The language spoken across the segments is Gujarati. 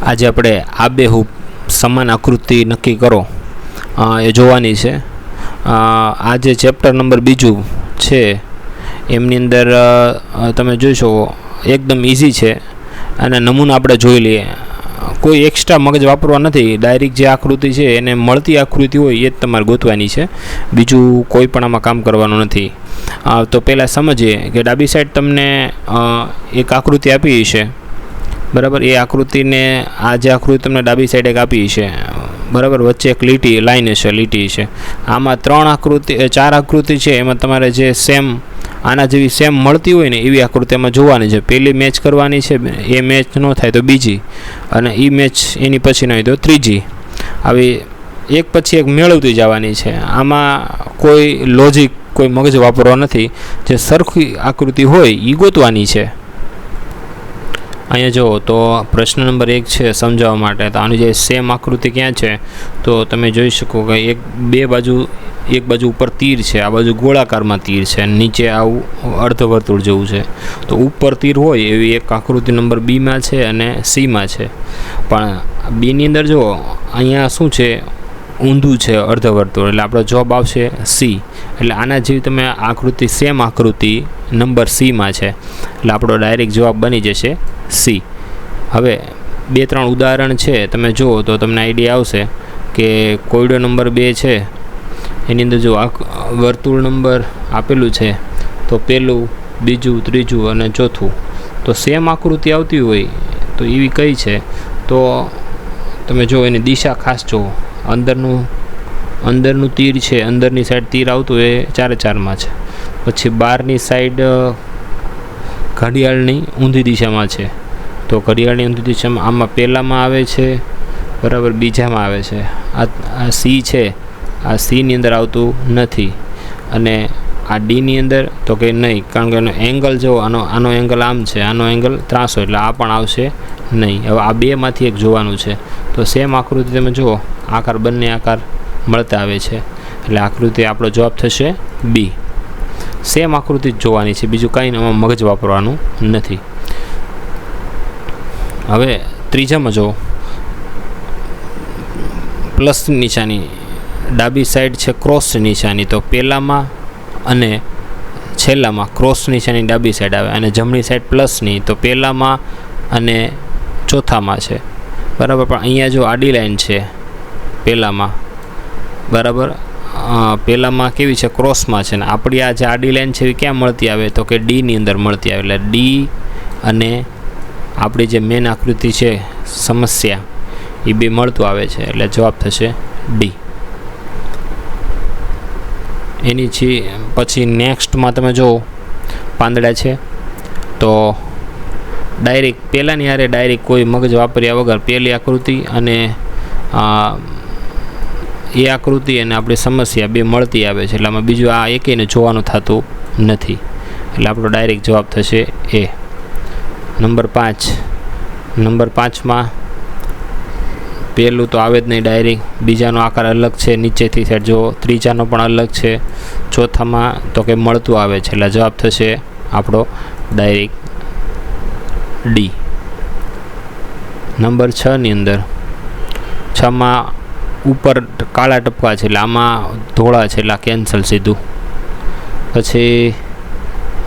આજે આપણે આબેહૂબ સમાન આકૃતિ નક્કી કરો એ જોવાની છે। આ જે ચેપ્ટર નંબર 2 છે એમની અંદર તમે જોઈ શકો એકદમ ઇઝી છે અને નમૂના આપણે જોઈ લઈએ। કોઈ એક્સ્ટ્રા મગજ વાપરવા નથી, ડાયરેક્ટ જે આકૃતિ છે એને મળતી આકૃતિ હોય એ જ તમારે ગોતવાની છે, બીજું કોઈ પણ આમાં કામ કરવાનું નથી। તો પહેલાં સમજીએ કે ડાબી સાઈડ તમને એક આકૃતિ આપી છે, બરાબર। એ આકૃતિને આ જે આકૃતિ તમને ડાબી સાઈડ એક આપી છે, બરાબર, વચ્ચે એક લાઈન છે। આમાં 4 આકૃતિ છે, એમાં તમારે જે સેમ આના જેવી સેમ મળતી હોય ને એવી આકૃતિ એમાં જોવાની છે। પહેલી મેચ કરવાની છે, એ મેચ ન થાય તો બીજી, અને એ મેચ એની પછી ન હોય તો ત્રીજી, આવી એક પછી એક મેળવતી જવાની છે। આમાં કોઈ લોજિક, કોઈ મગજ વાપરવા નથી, જે સરખી આકૃતિ હોય એ ગોતવાની છે। અહીંયા જુઓ તો પ્રશ્ન નંબર 1 છે સમજાવવા માટે। તો આની જે સેમ આકૃતિ ક્યાં છે તો તમે જોઈ શકો કે એક બાજુ ઉપર તીર છે, આ બાજુ ગોળાકારમાં તીર છે, નીચે આવું અર્ધવર્તુળ જેવું છે। તો ઉપર તીર હોય એવી એક આકૃતિ નંબર બીમાં છે અને સીમાં છે, પણ બીની અંદર જુઓ અહીંયા શું છે, ઊંધું છે અર્ધવર્તુળ, એટલે આપણો જવાબ આવશે સી। એટલે આના જેવી તમે આકૃતિ સેમ આકૃતિ નંબર સીમાં છે, એટલે આપણો ડાયરેક્ટ જવાબ બની જશે સી। હવે 2-3 ઉદાહરણ છે, તમે જુઓ તો તમને આઈડિયા આવશે કે કોયડો નંબર 2 છે, એની અંદર જો વર્તુળ નંબર આપેલું છે તો પહેલું, બીજું, ત્રીજું અને ચોથું, તો સેમ આકૃતિ આવતી હોય તો એવી કઈ છે, તો તમે જો એની દિશા ખાસ જુઓ। અંદરનું તીર છે, અંદરની સાઈડ તીર આવતું એ 4-4માં છે, પછી બહારની સાઈડ ઘડિયાળની ઊંધી દિશામાં છે, તો ઘડિયાળની ઊંધી દિશામાં આમાં પહેલામાં આવે છે, બરાબર, બીજામાં આવે છે। આ સી છે, આ સીની અંદર આવતું નથી, અને આ ડીની અંદર તો કંઈ નહીં, કારણ કે એનો એંગલ જો આનો એંગલ આમ છે, આનો એંગલ ત્રાસો, એટલે આ પણ આવશે નહીં। હવે આ બેમાંથી એક જોવાનું છે, તો સેમ આકૃતિ તમે જુઓ, બંને આકાર મળતા આવે છે, એટલે આકૃતિ આપણો જવાબ થશે બી। સેમ આકૃતિ જ જોવાની છે, બીજું કંઈ આમાં મગજ વાપરવાનું નથી। હવે ત્રીજામાં જો પ્લસ નિશાની, ડાબી સાઈડ છે ક્રોસ નિશાની, તો પહેલામાં અને છેલ્લામાં ક્રોસ નિશાની ડાબી સાઈડ આવે, અને જમણી સાઈડ પ્લસની તો પહેલામાં અને ચોથામાં છે, બરાબર। પણ અહીંયા જો આડી લાઈન છે પહેલામાં, બરાબર, પહેલામાં કેવી છે, ક્રોસમાં છે, ને આપણી આ જે આડી લાઈન છે એ ક્યાં મળતી આવે તો કે ડીની અંદર મળતી આવે, એટલે ડી અને આપણી જે મેન આકૃતિ છે સમસ્યા એ બે મળતું આવે છે, એટલે જવાબ થશે ડી। એની પછી નેક્સ્ટમાં તમે જુઓ પાંદડા છે, તો ડાયરેક્ટ પહેલાંની હારે ડાયરેક્ટ કોઈ મગજ વાપર્યા વગર પહેલી આકૃતિ અને એ આકૃતિ અને આપણી સમસ્યા બે મળતી આવે છે, એટલે આમાં બીજું આ એકેયને જોવાનું થતું નથી, એટલે આપણો ડાયરેક્ટ જવાબ થશે એ। નંબર 5માં પહેલું તો આવે જ નહીં ડાયરેક્ટ, બીજાનો આકાર અલગ છે નીચેથી સાઈડ જો, ત્રીજાનો પણ અલગ છે, ચોથામાં તો કે મળતું આવે છે, એટલે જવાબ થશે આપણો ડાયરેક્ટ ડી। નંબર 6ની અંદર 6માં ઉપર કાળા ટપકા છે, એટલે આમાં ધોળા છે, એટલે કેન્સલ સીધું। પછી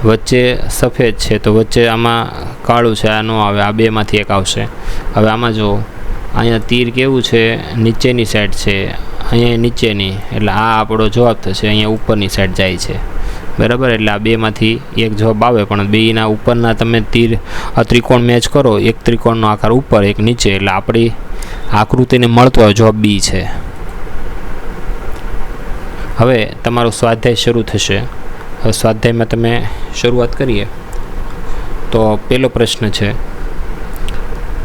વચ્ચે સફેદ છે, તો વચ્ચે આમાં કાળું છે, આ ન આવે, આ બેમાંથી એક આવશે। હવે આમાં જો અહીંયા તીર કેવું છે, નીચેની સાઈડ છે, અહીંયા નીચેની, એટલે આ આપણો જવાબ થશે અહીંયા ઉપરની સાઈડ જાય છે, બરાબર। એટલે આ બેમાંથી એક જવાબ આવે, પણ બેના ઉપરના તમે ત્રિકોણ મેચ કરો, એક ત્રિકોણનો આકાર ઉપર એક નીચે, એટલે આપણી આકૃતિને મળતો જવાબ બી છે। હવે તમારો સ્વાધ્યાય શરૂ થશે। હવે સ્વાધ્યાયમાં તમે શરૂઆત કરીએ તો પહેલો પ્રશ્ન છે,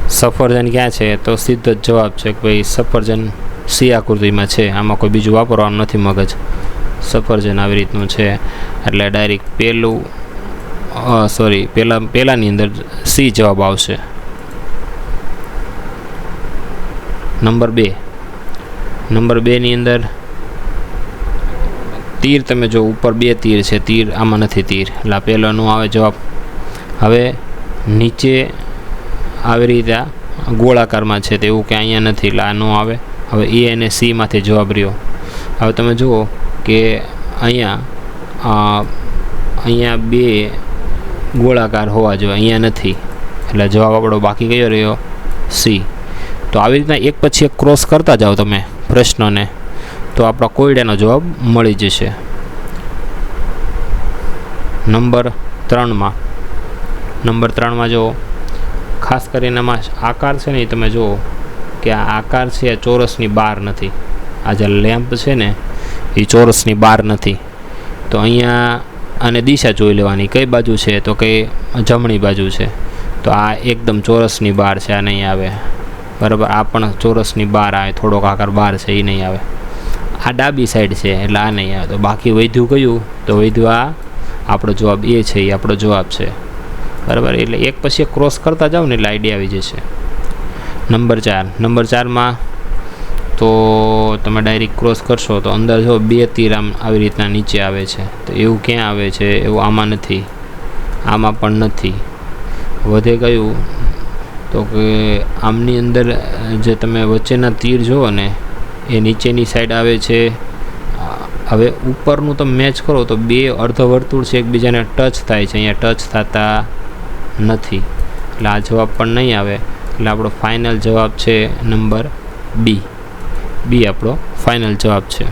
સફરજન ક્યાં છે, તો સીધો જ જવાબ છે કે ભાઈ સફરજન સી આકૃતિમાં છે, આમાં કોઈ બીજું વાપરવાનું નથી મગજ, સફરજન આવી રીતનું છે, એટલે ડાયરેક્ટ પહેલાની અંદર સી જવાબ આવશે। નંબર 2ની અંદર તીર તમે જો ઉપર 2 તીર છે, તીર આમાં નથી તીર, એટલે પહેલો નો આવે જવાબ। હવે નીચે આવી રીતે ગોળાકારમાં છે, તો એવું કે અહીંયા નથી, એટલે આ ન આવે. હવે એ અને સી માંથી જવાબ રહ્યો. હવે તમે જુઓ કે અહીંયા બે ગોળાકાર હોવા જોઈએ, અહીંયા નથી, એટલે જવાબ આપણો બાકી કયો રહ્યો? સી. તો આવી રીતના એક પછી એક ક્રોસ કરતા જાઓ તમે પ્રશ્નોને, તો આપણો કોયડાનો જવાબ મળી જશે. નંબર 3માં જો ખાસ કરીને એમાં આકાર છે ને, તમે જુઓ કે આ આકાર છે એ ચોરસની બહાર નથી. આ જે લેમ્પ છે ને એ ચોરસની બહાર નથી. તો અહીંયા આને દિશા જોઈ લેવાની, કઈ બાજુ છે? તો કે જમણી બાજુ છે. તો આ એકદમ ચોરસની બહાર છે, આ નહીં આવે. બરાબર, આ પણ ચોરસની બહાર આવે, થોડોક આકાર બહાર છે, એ નહીં આવે. આ ડાબી સાઈડ છે એટલે આ નહીં આવે. તો બાકી વધ્યું કયું? તો વધ્યું આ આપણો જવાબ એ છે, એ આપણો જવાબ છે. બરાબર, એટલે એક પછી એક ક્રોસ કરતા જાઓ ને એટલે આઈડિયા આવી જશે. નંબર 4માં તો તમે ડાયરેક્ટ ક્રોસ કરશો તો અંદર જો 2 તીર આમ આવી રીતના નીચે આવે છે. તો એવું ક્યાં આવે છે? એવું આમાં નથી, આમાં પણ નથી. વધે કયું? તો કે આમની અંદર જે તમે વચ્ચેના તીર જુઓ ને એ નીચેની સાઈડ આવે છે. હવે ઉપરનું તમે મેચ કરો તો 2 અર્ધવર્તુળ છે એકબીજાને ટચ થાય છે, અહીંયા ટચ થતા નથી, એટલે આ જવાબ પણ નહીં આવે. એટલે આપણો ફાઇનલ જવાબ છે નંબર બી. આપણો ફાઇનલ જવાબ છે.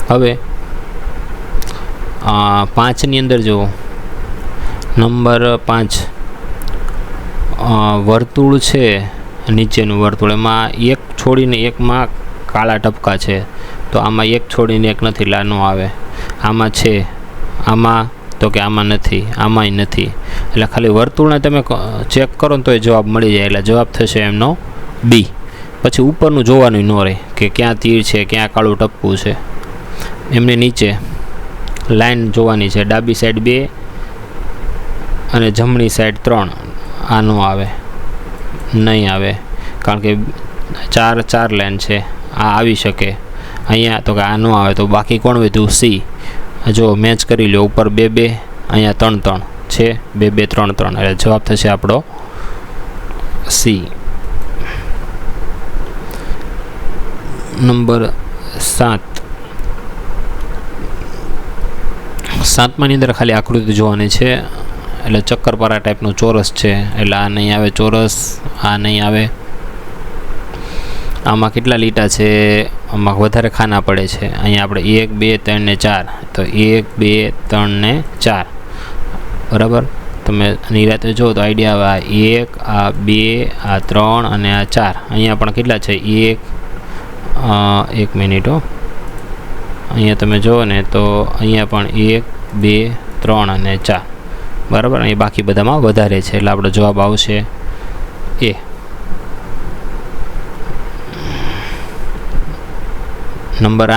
હવે 5ની અંદર જુઓ, નંબર 5 વર્તુળ છે, નીચેનું વર્તુળ, એમાં એક છોડીને એકમાં કાળા ટપકા છે. તો આમાં એક છોડીને એક નથી, એટલે આ ન આવે. આમાં છે, આમાં તો કે આમાં નથી, આમાંય નથી. એટલે ખાલી વર્તુળને તમે ચેક કરો ને તો એ જવાબ મળી જાય. એટલે જવાબ થશે એમનો બી. પછી ઉપરનું જોવાનું ન રહે કે ક્યાં તીર છે, ક્યાં કાળું ટપકું છે. એમની નીચે લાઈન જોવાની છે, ડાબી સાઈડ 2 અને જમણી સાઈડ 3. આ ન આવે, નહીં આવે, કારણ કે 4 લાઈન છે. આ આવી શકે અહીંયા, તો કે આ ન આવે. તો બાકી કોણ વધ્યું? સી. જો મેચ કરી લો, ઉપર 2 2, અહીંયા 3 3 છે, 2 2 3 3, એટલે જવાબ થશે આપણો સી. નંબર 7માની અંદર ખાલી આકૃતિ જોવાની છે. એટલે ચક્કરપારા ટાઈપનો ચોરસ છે, એટલે આ નહીં આવે ચોરસ, આ નહીં આવે. આમાં કેટલા લીટા છે? આમાં વધારે ખાના પડે છે. અહીંયા આપણે 1 2 3 ને 4, તો 1 2 3 ને 4. બરાબર, તમે નિરાતે જો તો આઈડિયા આવે. આ 1, આ 2, આ 3 અને આ 4. અહીંયા પણ કેટલા છે? 1 મિનિટ હો, અહીંયા તમે જુઓ ને તો અહીંયા પણ 1 2 3 અને 4. બરાબર, અહીં બાકી બધામાં વધારે છે, એટલે આપણો જવાબ આવશે એ. નંબર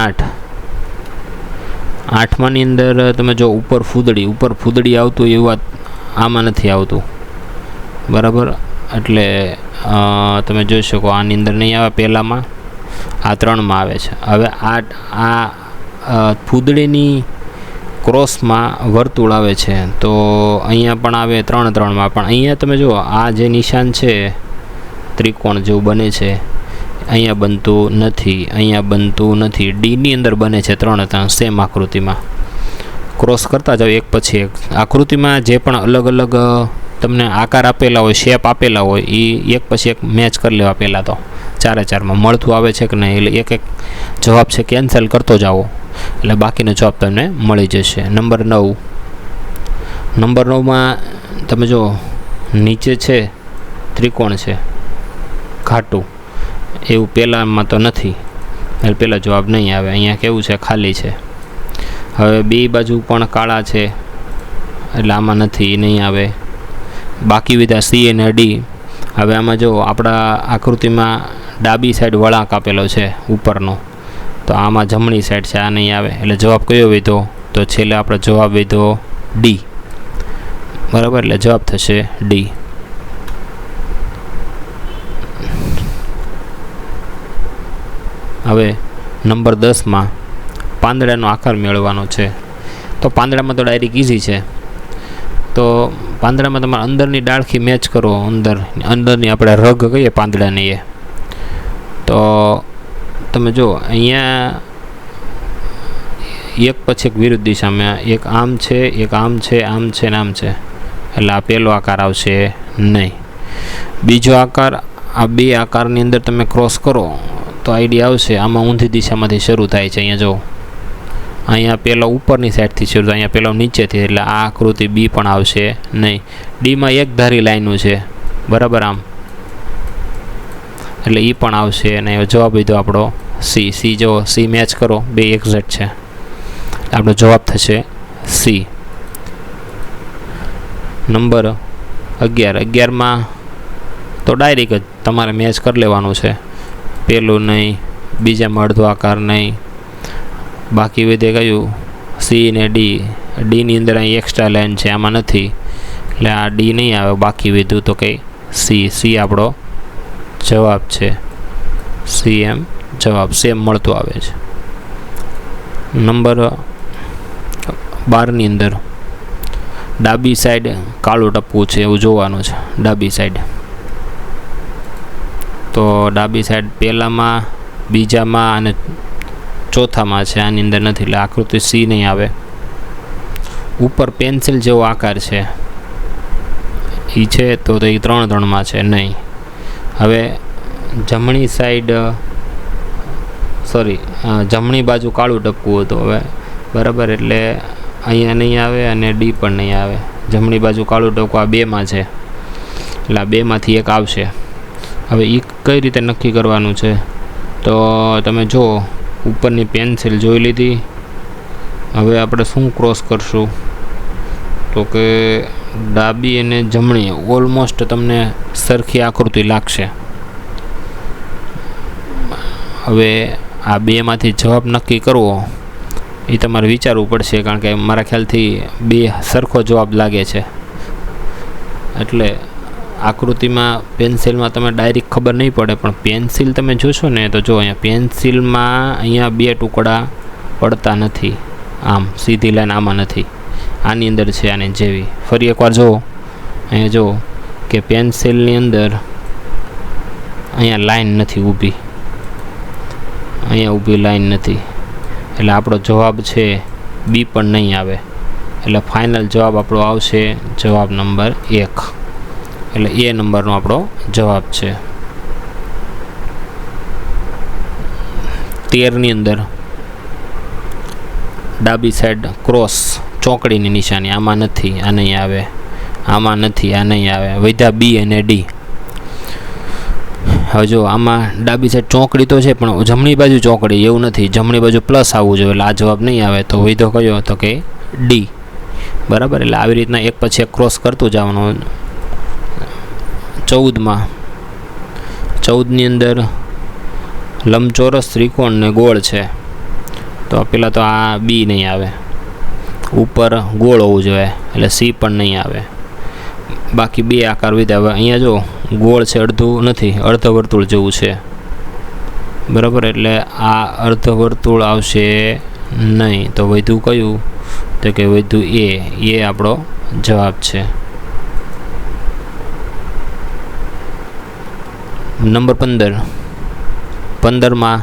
8માની અંદર તમે જો ઉપર ફૂદડી આવતું એવું આમાં નથી આવતું. બરાબર, એટલે તમે જોઈ શકો આની અંદર નહીં આવે, પહેલામાં આ 3માં આવે છે. હવે આ ફૂદડીની ક્રોસમાં વર્તુળ આવે છે, તો અહીંયા પણ આવે 3 3માં. પણ અહીંયા તમે જુઓ આ જે નિશાન છે ત્રિકોણ જેવું બને છે, અહીંયા બનતું નથી, અહીંયા બનતું નથી. ડીની અંદર બને છે 3 3 સેમ આકૃતિમાં. ક્રોસ કરતા જાઓ એક પછી એક. આકૃતિમાં જે પણ અલગ અલગ તમને આકાર આપેલા હોય, શેપ આપેલા હોય, એ એક પછી એક મેચ કરી લેવા. પહેલાં તો 4માં મળતું આવે છે કે નહીં, એટલે એક એક જવાબ છે કેન્સલ કરતો જાઓ, એટલે બાકીનો જવાબ તમને મળી જશે. નંબર 9માં તમે જો નીચે છે ત્રિકોણ છે ઘાટું, એવું પહેલાંમાં તો નથી, એટલે પહેલાં જવાબ નહીં આવે. અહીંયા કેવું છે? ખાલી છે. હવે 2 બાજુ પણ કાળા છે, એટલે આમાં નથી, એ નહીં આવે. બાકી બધા સી અને ડી. હવે આમાં જો આપણા આકૃતિમાં ડાબી સાઈડ વળાંક આપેલો છે ઉપરનો, તો આમાં જમણી સાઈડ છે, આ નહીં આવે. એટલે જવાબ કયો વધ્યો? તો છેલ્લે આપણો જવાબ વધ્યો ડી. બરાબર, એટલે જવાબ થશે ડી. હવે નંબર 10માં પાંદડાનો આકાર મેળવવાનો છે. તો પાંદડામાં તો ડાયરેક્ટ ઇઝી છે. તો પાંદડામાં તમારે અંદરની ડાળખી મેચ કરો, અંદરની આપણે રગ કહીએ પાંદડાની એ. તો તમે જો અહીંયા એક પછી એક વિરુદ્ધ દિશામાં, એક આમ છે, એક આમ છે, આમ છે ને આમ છે, એટલે આ પહેલો આકાર આવશે નહીં. બીજો આકાર, આ બે આકારની અંદર તમે ક્રોસ કરો તો આઈડિયા આવશે. આમાં ઊંધી દિશામાંથી શરૂ થાય છે. અહીંયા જો, અહીંયા પહેલો ઉપરની સાઈડથી શરૂ થાય, અહીંયા પહેલો નીચેથી, એટલે આ આકૃતિ બી પણ આવશે નહીં. ડીમાં એક ધારી લાઈનું છે, બરાબર, આમ, એટલે એ પણ આવશે. અને જવાબ લીધો આપણો સી. સી જો, સી મેચ કરો, બે એક્ઝેક્ટ છે, આપણો જવાબ થશે સી. નંબર 11. 11માં તો ડાયરેક્ટ જ તમારે મેચ કરી લેવાનું છે. પહેલું નહીં, બીજામાં અડધો આકાર નહીં, બાકી વધે કયું સી ને ડી. ડીની અંદર અહીં એક્સ્ટ્રા લાઈન છે, આમાં નથી, એટલે આ ડી નહીં આવે. બાકી વધ્યું તો કંઈ સી. સી આપણો જવાબ છે. સી એમ જવાબ સેમ મળતું આવે છે. નંબર 12ની અંદર ડાબી સાઈડ કાળું ટપકું છે એવું જોવાનું છે. ડાબી સાઈડ, તો ડાબી સાઈડ પહેલામાં, બીજામાં અને ચોથામાં છે, આની અંદર નથી, એટલે આકૃતિ સી નહીં આવે. ઉપર પેન્સિલ જેવો આકાર છે એ છે, તો એ 3-3માં છે નહીં. હવે જમણી સાઈડ, સોરી, જમણી બાજુ કાળું ટપકું હતું, હવે બરાબર, એટલે અહીંયા નહીં આવે અને ડી પણ નહીં આવે. જમણી બાજુ કાળું ટપકું આ બેમાં છે, એટલે આ બેમાંથી એક આવશે. હવે એ કઈ રીતે નક્કી કરવાનું છે? તો તમે જો, ઉપરની પેન્સિલ જોઈ લીધી. હવે આપણે શું ક્રોસ કરશું? તો કે ડાબી અને જમણી ઓલમોસ્ટ તમને સરખી આકૃતિ લાગશે. હવે આ બેમાંથી જવાબ નક્કી કરવો એ તમારે વિચારવું પડશે, કારણ કે મારા ખ્યાલથી બે સરખો જવાબ લાગે છે. એટલે આકૃતિમાં પેન્સિલમાં તમે ડાયરેક્ટ ખબર નહીં પડે, પણ પેન્સિલ તમે જોશો ને તો જો, અહીંયા પેન્સિલમાં અહીંયા બે ટુકડા પડતા નથી, આમ સીધી લાઈન આમાં નથી, આની અંદર છે, આની જેવી. ફરી એકવાર જો, અહીંયા જો કે પેન્સિલની અંદર અહીંયા લાઈન નથી ઊભી, અહીંયા ઊભી લાઈન નથી, એટલે આપણો જવાબ છે બી પણ નહીં આવે. એટલે ફાઇનલ જવાબ આપણો આવશે જવાબ નંબર 1, એટલે એ નંબરનો આપણો જવાબ છે. 13ની અંદર ડાબી સાઈડ ક્રોસ ચોકડીની નિશાની, આમાં નથી, આ નહીં આવે, આમાં નથી, આ નહીં આવે. વધ્યા બી અને ડી. હવે જો, આમાં ડાબી સાઈડ ચોકડી તો છે, પણ જમણી બાજુ ચોકડી એવું નથી, જમણી બાજુ પ્લસ આવવું જોઈએ, એટલે આ જવાબ નહીં આવે. તો વધ્યો કયો? તો કે ડી, બરાબર. એટલે આવી રીતના એક પછી એક ક્રોસ કરતું જવાનું. 14ની અંદર લંબચોરસ, ત્રિકોણ ને ગોળ છે, તો પહેલાં તો આ બી નહીં આવે, ઉપર ગોળ હોવું જોઈએ, એટલે સી પણ નહીં આવે. બાકી બે આકાર વિધા. હવે અહીંયા જો ગોળ છે, અડધું નથી, અર્ધવર્તુળ જેવું છે, બરાબર, એટલે આ અર્ધવર્તુળ આવશે નહીં. તો વધ્યું કયું? તો કે વધ્યું એ આપણો જવાબ છે. નંબર 15માં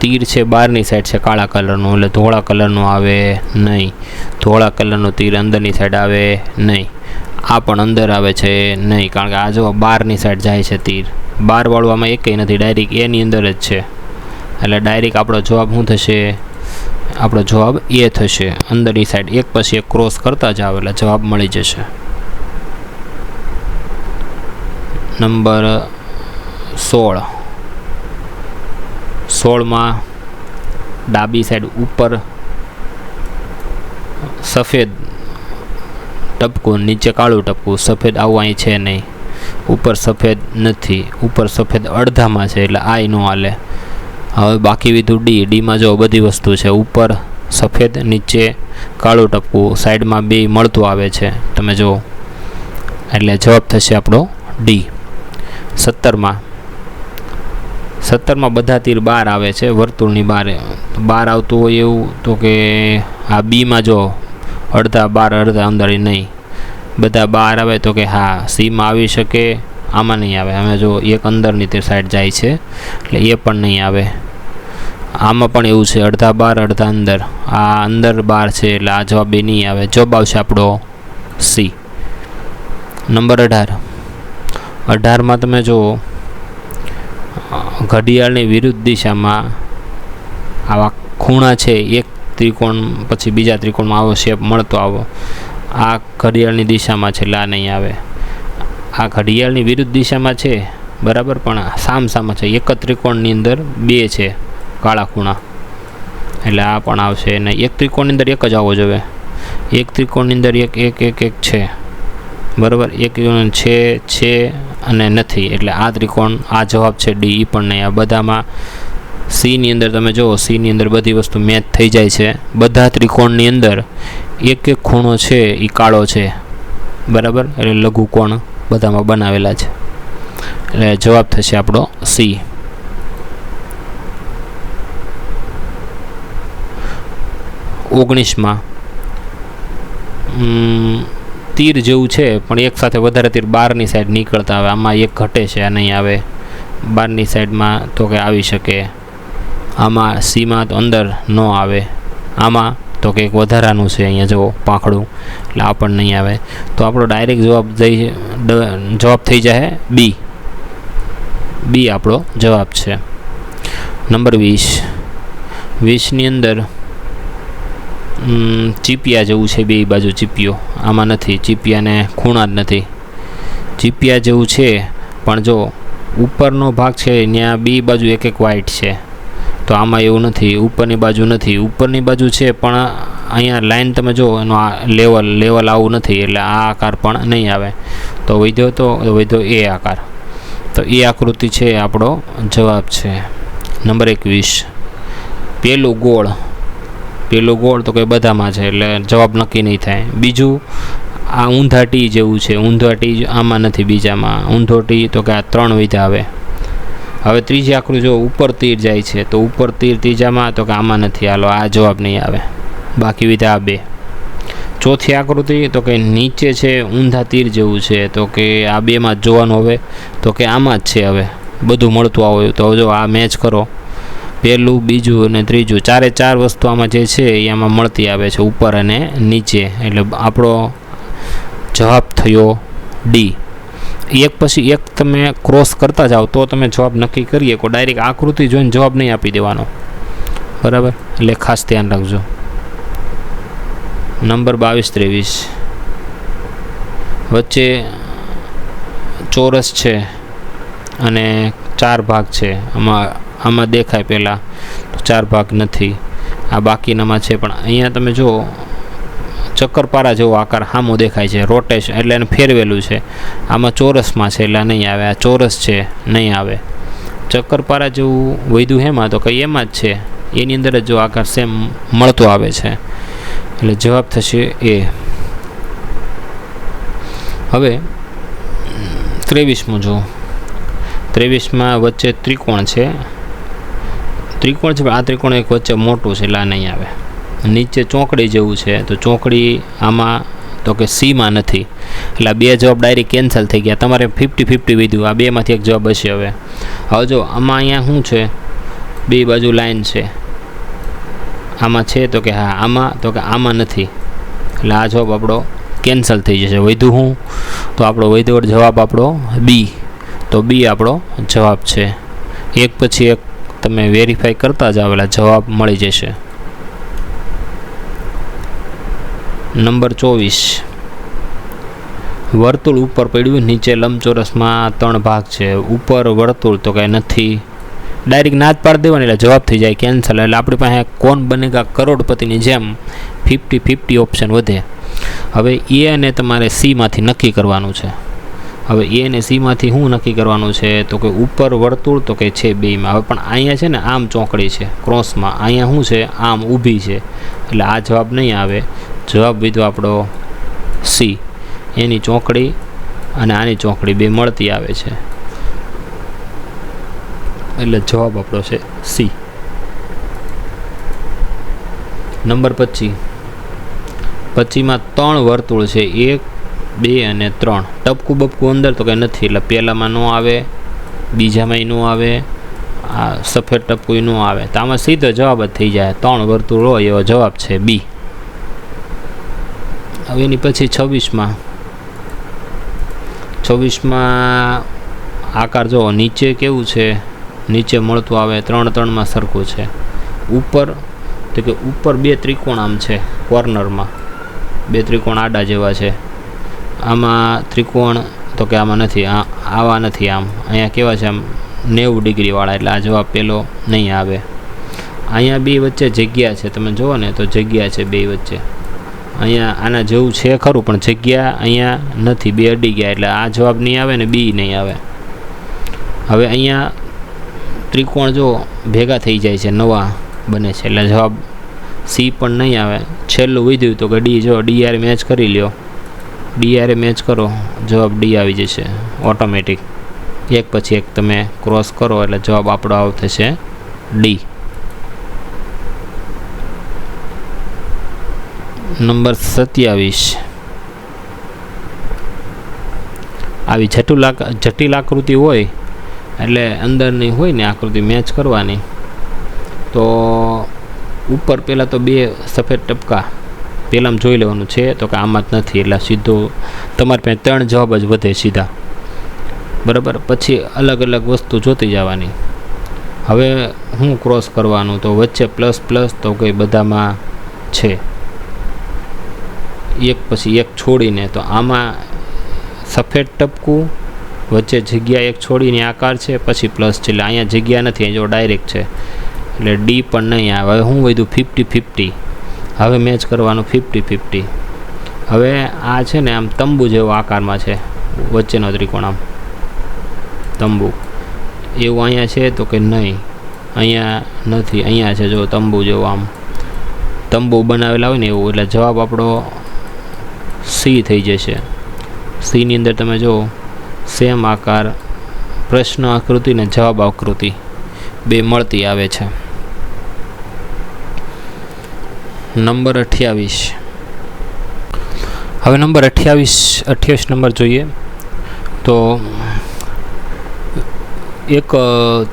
તીર છે, બહારની સાઈડ છે, કાળા કલરનું, એટલે ધોળા કલરનું આવે નહીં. ધોળા કલરનું તીર અંદરની સાઈડ આવે નહીં. આ પણ અંદર આવે છે નહીં, કારણ કે આ જો બહારની સાઈડ જાય છે તીર. બહાર વાળવામાં એકય નથી, ડાયરેક્ટ એની અંદર જ છે, એટલે ડાયરેક્ટ આપણો જવાબ શું થશે? આપણો જવાબ એ થશે. અંદરની સાઈડ એક પછી એક ક્રોસ કરતા જાવ એટલે જવાબ મળી જશે. નંબર 16માં ડાબી સાઈડ ઉપર સફેદ ટપકું, નીચે કાળું ટપકું. સફેદ આવું અહીં છે નહીં, ઉપર સફેદ નથી, ઉપર સફેદ અડધામાં છે, એટલે આ ન હાલે. હવે બાકી વિધું ડીમાં જો બધી વસ્તુ છે, ઉપર સફેદ, નીચે કાળું ટપકું, સાઈડમાં બે મળતું આવે છે, તમે જુઓ, એટલે જવાબ થશે આપણો ડી. 17માં બધા તીર બહાર આવે છે, વર્તુળની બહાર, 12 આવતું હોય એવું, તો કે આ બીમાં જો અડધા 12 અડધા અંદર નહીં, બધા 12 આવે તો કે હા સીમાં આવી શકે, આમાં નહીં આવે. અમે જો એક અંદરની તે સાઈડ જાય છે એટલે એ પણ નહીં આવે. આમાં પણ એવું છે, અડધા 12 અડધા અંદર, આ અંદર 12 છે એટલે આ જવાબ એ નહીં આવે. જવાબ આવશે આપણો સી. નંબર 18માં તમે જુઓ, ઘડિયાળની વિરુદ્ધ દિશામાં આવા ખૂણા છે, એક ત્રિકોણ પછી બીજા ત્રિકોણમાં આવો શેપ મળતો આવો, આ ઘડિયાળની દિશામાં છે એટલે આ નહીં આવે. આ ઘડિયાળની વિરુદ્ધ દિશામાં છે બરાબર, પણ સામસામા છે, એક જ ત્રિકોણની અંદર બે છે કાળા ખૂણા એટલે આ પણ આવશે ને. એક ત્રિકોણની અંદર એક જ આવવો જોઈએ, એક ત્રિકોણની અંદર એક એક એક એક છે બરાબર, એક છે અને નથી એટલે આ ત્રિકોણ, આ જવાબ છે ડી, પણ નહીં. આ બધામાં સીની અંદર તમે જુઓ, સીની અંદર બધી વસ્તુ મેચ થઈ જાય છે. બધા ત્રિકોણની અંદર એક એક ખૂણો છે એ કાળો છે બરાબર, એટલે લઘુ કોણ બધામાં બનાવેલા છે એટલે જવાબ થશે આપણો સી. 19માં તીર જેવું છે પણ એક સાથે વધારે તીર બહારની સાઈડ નીકળતા આવે, આમાં એક ઘટે છે, આ નહીં આવે. બહારની સાઈડમાં તો કે આવી શકે, આમાં સીમાં તો અંદર ન આવે, આમાં તો કે એક વધારાનું છે અહીંયા જુઓ પાંખડું એટલે આ પણ નહીં આવે. તો આપણો ડાયરેક્ટ જવાબ થઈ જાય બી. બી આપણો જવાબ છે. નંબર 20ની અંદર ચીપિયા જેવું છે, બે બાજુ ચીપિયો, આમાં નથી, ચીપિયાને ખૂણા જ નથી. ચીપિયા જેવું છે પણ જો ઉપરનો ભાગ છે ત્યાં બે બાજુ એક એક વાઇટ છે, તો આમાં એવું નથી. ઉપરની બાજુ નથી, ઉપરની બાજુ છે પણ અહીંયા લાઈન તમે જુઓ એનો આ લેવલ આવું નથી એટલે આ આકાર પણ નહીં આવે. તો વધ્યો એ આકાર, તો એ આકૃતિ છે આપણો જવાબ છે. નંબર 21 પેલું ગોળ તો કે બધામાં છે એટલે જવાબ નક્કી નહીં થાય. બીજું આ ઊંધા ટી જેવું છે, ઊંધા ટી આમાં નથી, બીજામાં ઊંધો ટી તો કે આ 3 વિધા આવે. હવે ત્રીજી આકૃતિ જો ઉપર તીર જાય છે તો ઉપર તીર ત્રીજામાં તો કે આમાં નથી, હાલો આ જવાબ નહીં આવે, બાકી વિધા આ 2. ચોથી આકૃતિ તો કે નીચે છે ઊંધા તીર જેવું છે, તો કે આ 2માં જ જોવાનું હવે, તો કે આમાં જ છે. હવે બધું મળતું આવે તો જો આ મેચ કરો, પહેલું બીજું અને ત્રીજું, 4 વસ્તુ આમાં જે છે એ આમાં મળતી આવે છે ઉપર અને નીચે, એટલે આપણો જવાબ થયો ડી. એક પછી એક તમે ક્રોસ કરતા જાઓ તો તમે જવાબ નક્કી કરીએ, કોઈ ડાયરેક્ટ આકૃતિ જોઈને જવાબ નહીં આપી દેવાનો બરાબર, એટલે ખાસ ધ્યાન રાખજો. નંબર 22-23 વચ્ચે ચોરસ છે અને 4 ભાગ છે, આમાં દેખાય પહેલાં તો 4 ભાગ નથી, આ બાકીનામાં છે. પણ અહીંયા તમે જુઓ ચક્કરપારા જેવો આકાર સામો દેખાય છે, રોટેશન એટલે એને ફેરવેલું છે, આમાં ચોરસમાં છે એટલે નહીં આવે. આ ચોરસ છે નહીં આવે. ચક્કરપારા જેવું વધ્યું એમાં તો કંઈ એમાં જ છે, એની અંદર જ જો આકાર સેમ મળતો આવે છે એટલે જવાબ થશે એ. હવે 23મું જુઓ, 23માં વચ્ચે ત્રિકોણ છે આ ત્રિકોણ એક વચ્ચે મોટું છે એટલે આ નહીં આવે. નીચે ચોકડી જેવું છે તો ચોકડી આમાં તો કે સીમાં નથી એટલે 2 જવાબ ડાયરેક્ટ કેન્સલ થઈ ગયા. તમારે 50-50 વિધું, આ 2માંથી એક જવાબ હશે. હવે જો આમાં અહીંયા શું છે, 2 બાજુ લાઈન છે, આમાં છે તો કે હા, આમાં તો કે આમાં નથી એટલે આ જવાબ આપણો કેન્સલ થઈ જશે. વધ્યું હું તો આપણો વધ્યો જવાબ આપણો બી, તો બી આપણો જવાબ છે. એક પછી એક તમે વેરીફાઈ કરતા જાઓ એટલે જવાબ મળી જશે. નંબર 24 વર્તુળ ઉપર પડ્યું, નીચે લંબચોરસમાં 3 ભાગ છે, ઉપર વર્તુળ તો કંઈ નથી, ડાયરેક્ટ ના જ પાડી દેવાની એટલે જવાબ થઈ જાય કેન્સલ. એટલે આપણી પાસે કોણ બનેગા કરોડપતિની જેમ 50-50 ઓપ્શન વધે. હવે એ અને તમારે સીમાંથી નક્કી કરવાનું છે. હવે એ અને સીમાંથી શું નક્કી કરવાનું છે તો કે ઉપર વર્તુળ તો કે છે 2માં. હવે પણ અહીંયા છે ને આમ ચોકડી છે ક્રોસમાં, અહીંયા શું છે આમ ઊભી છે એટલે આ જવાબ નહીં આવે. જવાબ બીજો આપણો સી, એની ચોકડી અને આની ચોકડી 2 મળતી આવે છે એટલે જવાબ આપણો છે સી. નંબર 25. 25માં 3 વર્તુળ છે, 1, 2 અને 3. ટપકું બપકું અંદર તો કંઈ નથી, એટલે પહેલામાં ન આવે, બીજામાં ન આવે, આ સફેદ ટપકું ન આવે, તો આમાં સીધો જવાબ જ થઈ જાય. 3 વર્તુળ હોય એવો જવાબ છે બી. હવે એની પછી 26માં. 26માં આકાર જો નીચે કેવું છે, નીચે મળતું આવે 3, 3માં સરખું છે. ઉપર તો કે ઉપર 2 ત્રિકોણ આમ છે, કોર્નરમાં 2 ત્રિકોણ આડા જેવા છે. આમાં ત્રિકોણ તો કે આમાં નથી, આવા નથી, આમ અહીંયા કેવા છે, આમ 90 ડિગ્રીવાળા, એટલે આ જવાબ પેલો નહીં આવે. અહીંયા બે વચ્ચે જગ્યા છે, તમે જુઓ ને તો જગ્યા છે બે વચ્ચે. અહીંયા આના જેવું છે ખરું, પણ જગ્યા અહીંયા નથી, બે અડી ગયા, એટલે આ જવાબ નહીં આવે ને બી નહીં આવે. હવે અહીંયા ત્રિકોણ જો ભેગા થઈ જાય છે, નવા બને છે, એટલે જવાબ સી પણ નહીં આવે. છેલ્લું વધ્યું તો કે ડી. જો ડી આર મેચ કરી લ્યો, ડી આર મેચ કરો, જવાબ ડી આવી જશે ઓટોમેટિક. એક પછી એક તમે ક્રોસ કરો એટલે જવાબ આપણો આવશે છે ડી. નંબર 27. આવી જટિલ આકૃતિ હોય એટલે અંદરની હોય ને આકૃતિ મેચ કરવાની, તો ઉપર પહેલાં તો 2 સફેદ ટપકા પહેલાં જોઈ લેવાનું છે, તો કે આમાં જ નથી, એટલે સીધો તમારે પાસે 3 જવાબ જ વધે સીધા, બરાબર. પછી અલગ અલગ વસ્તુ જોતી જવાની. હવે હું ક્રોસ કરવાનું, તો વચ્ચે પ્લસ પ્લસ તો કંઈ બધામાં છે, એક પછી એક છોડીને, તો આમાં સફેદ ટપકું વચ્ચે જગ્યા એક છોડીને આકાર છે, પછી પ્લસ છે, એટલે અહીંયા જગ્યા નથી, અહીં જો ડાયરેક્ટ છે, એટલે ડી પણ નહીં આવે. હવે હું વધ્યું 50-50. હવે મેચ કરવાનું 50-50. હવે આ છે ને આમ તંબુ જેવો આકારમાં છે, વચ્ચેનો ત્રિકોણ આમ તંબુ એવું અહીંયા છે, તો કે નહીં, અહીંયા નથી, અહીંયા છે જો તંબુ જેવો આમ તંબુ બનાવેલા હોય ને એવું, એટલે જવાબ આપણો સી થઈ જશે. સીની અંદર તમે જો સેમ આકાર, પ્રશ્ન આકૃતિ ને જવાબ આકૃતિ બે મળતી આવે છે. નંબર 28. હવે નંબર 28 નંબર જોઈએ તો એક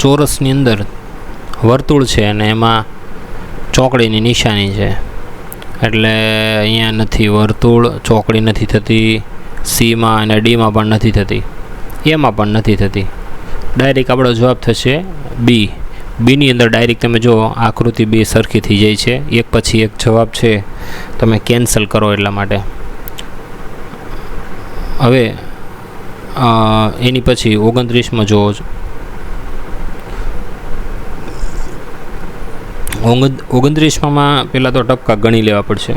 ચોરસની અંદર વર્તુળ છે અને એમાં ચોકડીની નિશાની છે, એટલે અહીંયા નથી વર્તુળ, ચોકડી નથી થતી, સીમાં અને ડીમાં પણ નથી થતી, એમાં પણ નથી થતી. ડાયરેક્ટ આપણો જવાબ થશે બી. બીની અંદર ડાયરેક્ટ તમે જો આકૃતિ બે સરખી થઈ જાય છે, એક પછી એક જવાબ છે તમે કેન્સલ કરો એટલા માટે. હવે એની પછી 29માં જુઓ, 29માં પહેલાં તો ટપકા ગણી લેવા પડશે.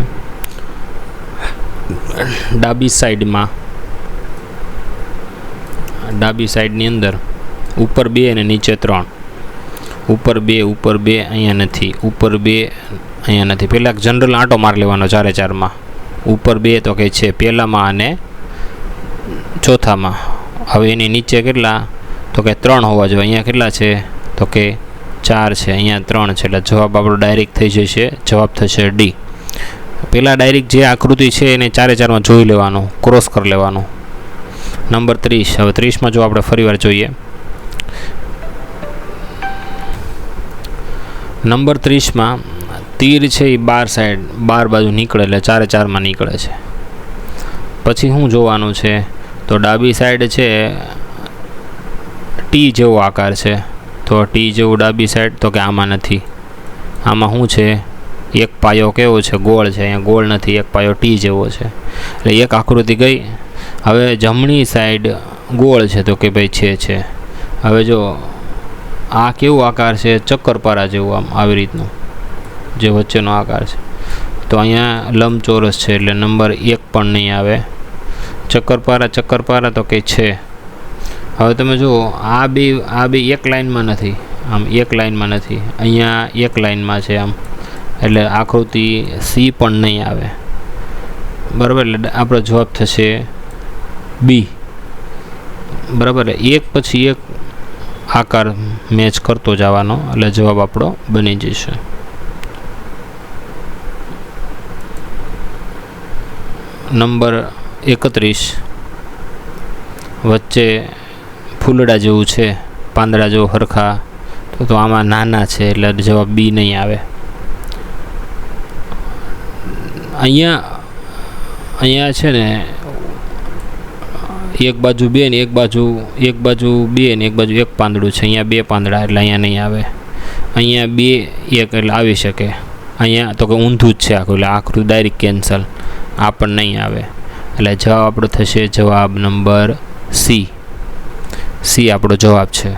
ડાબી સાઈડની અંદર ઉપર 2 અને નીચે 3. ઉપર 2 અહીંયા નથી, ઉપર 2 અહીંયા નથી. પહેલાં જનરલ આંટો મારી લેવાનો 4-4માં. ઉપર 2 તો કંઈ છે પહેલામાં અને ચોથામાં. હવે એની નીચે કેટલા, તો કે 3 હોવા જોઈએ. અહીંયા કેટલા છે, તો કે 4 છે, અહીંયા 3 છે, એટલે જવાબ આપણો ડાયરેક્ટ થઈ જશે, જવાબ થશે ડી. પહેલાં ડાયરેક્ટ જે આકૃતિ છે એને 4-4માં જોઈ લેવાનું, ક્રોસ કરી લેવાનું. નંબર 30. હવે 30માં જો આપણે ફરીવાર જોઈએ, નંબર 30માં તીર છે એ 12 બાજુ નીકળે, એટલે 4-4માં નીકળે છે. પછી શું જોવાનું છે, તો ડાબી સાઈડ છે ટી જેવો આકાર છે, તો ટી જેવું ડાબી સાઈડ, તો કે આમાં નથી. આમાં શું છે, એક પાયો કેવો છે, ગોળ છે, અહીંયા ગોળ નથી, એક પાયો ટી જેવો છે, એટલે એક આકૃતિ ગઈ. હવે જમણી સાઈડ ગોળ છે, તો કે ભાઈ છે. હવે જો આ કેવું આકાર છે, ચક્કરપારા જેવું, આમ આવી રીતનું જે વચ્ચેનો આકાર છે, તો અહીંયા લંબચોરસ છે, એટલે નંબર 1 પણ નહીં આવે. ચક્કરપારા તો કંઈ છે. હવે તમે જુઓ આ બે એક લાઇનમાં નથી, આમ એક લાઇનમાં નથી, અહીંયા એક લાઇનમાં છે આમ, એટલે આકૃતિ સી પણ નહીં આવે, બરાબર. એટલે આપણો જવાબ થશે બી, બરાબર. એક પછી એક આકાર મેચ કરતો જવાનો, એટલે જવાબ આપણો બની જશે. નંબર 31 વચ્ચે ફૂલડા જેવું છે, પાંદડા જેવું હરખા, તો આમાં નાના છે એટલે જવાબ બી નહીં આવે. અહીંયા છે ને એક બાજુ 2 ને એક બાજુ 2 ને એક બાજુ 1 પાંદડું છે. અહીંયા 2 પાંદડા એટલે અહીંયા નહીં આવે. અહીંયા 2 1 એટલે આવી શકે. અહીંયા તો કે ઊંધું જ છે આખું, એટલે આખું ડાયરેક્ટ કેન્સલ, આ પણ નહીં આવે. એટલે જવાબ આપણો થશે જવાબ નંબર સી. સી આપણો જવાબ છે.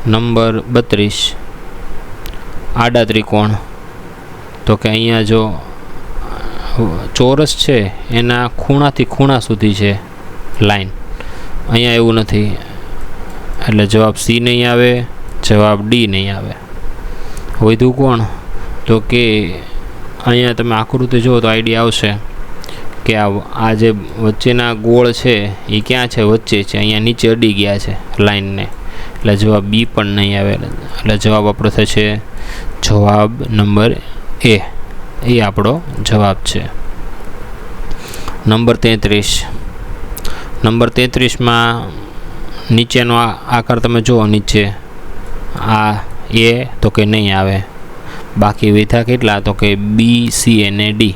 નંબર 32 આડા ત્રિકોણ. તો કે અહીંયા જો ચોરસ છે એના ખૂણાથી ખૂણા સુધી છે લાઈન, અહીંયા એવું નથી એટલે જવાબ સી નહીં આવે, જવાબ ડી નહીં આવે. વધુ કોણ? તો કે અહીંયા તમે આકૃતિ જુઓ તો આઈડિયા આવશે કે આ જે વચ્ચેના ગોળ છે એ ક્યાં છે? વચ્ચે છે, અહીંયા નીચે અડી ગયા છે લાઈનને, એટલે જવાબ બી પણ નહીં આવે. એટલે જવાબ આપણો થશે જવાબ નંબર એ. એ આપણો જવાબ છે. નંબર 33. નંબર 33માં નીચેનો આકાર તમે જુઓ, નીચે આ એ તો કે નહીં આવે. બાકી વિધા કેટલા? તો કે બી, સી અને ડી.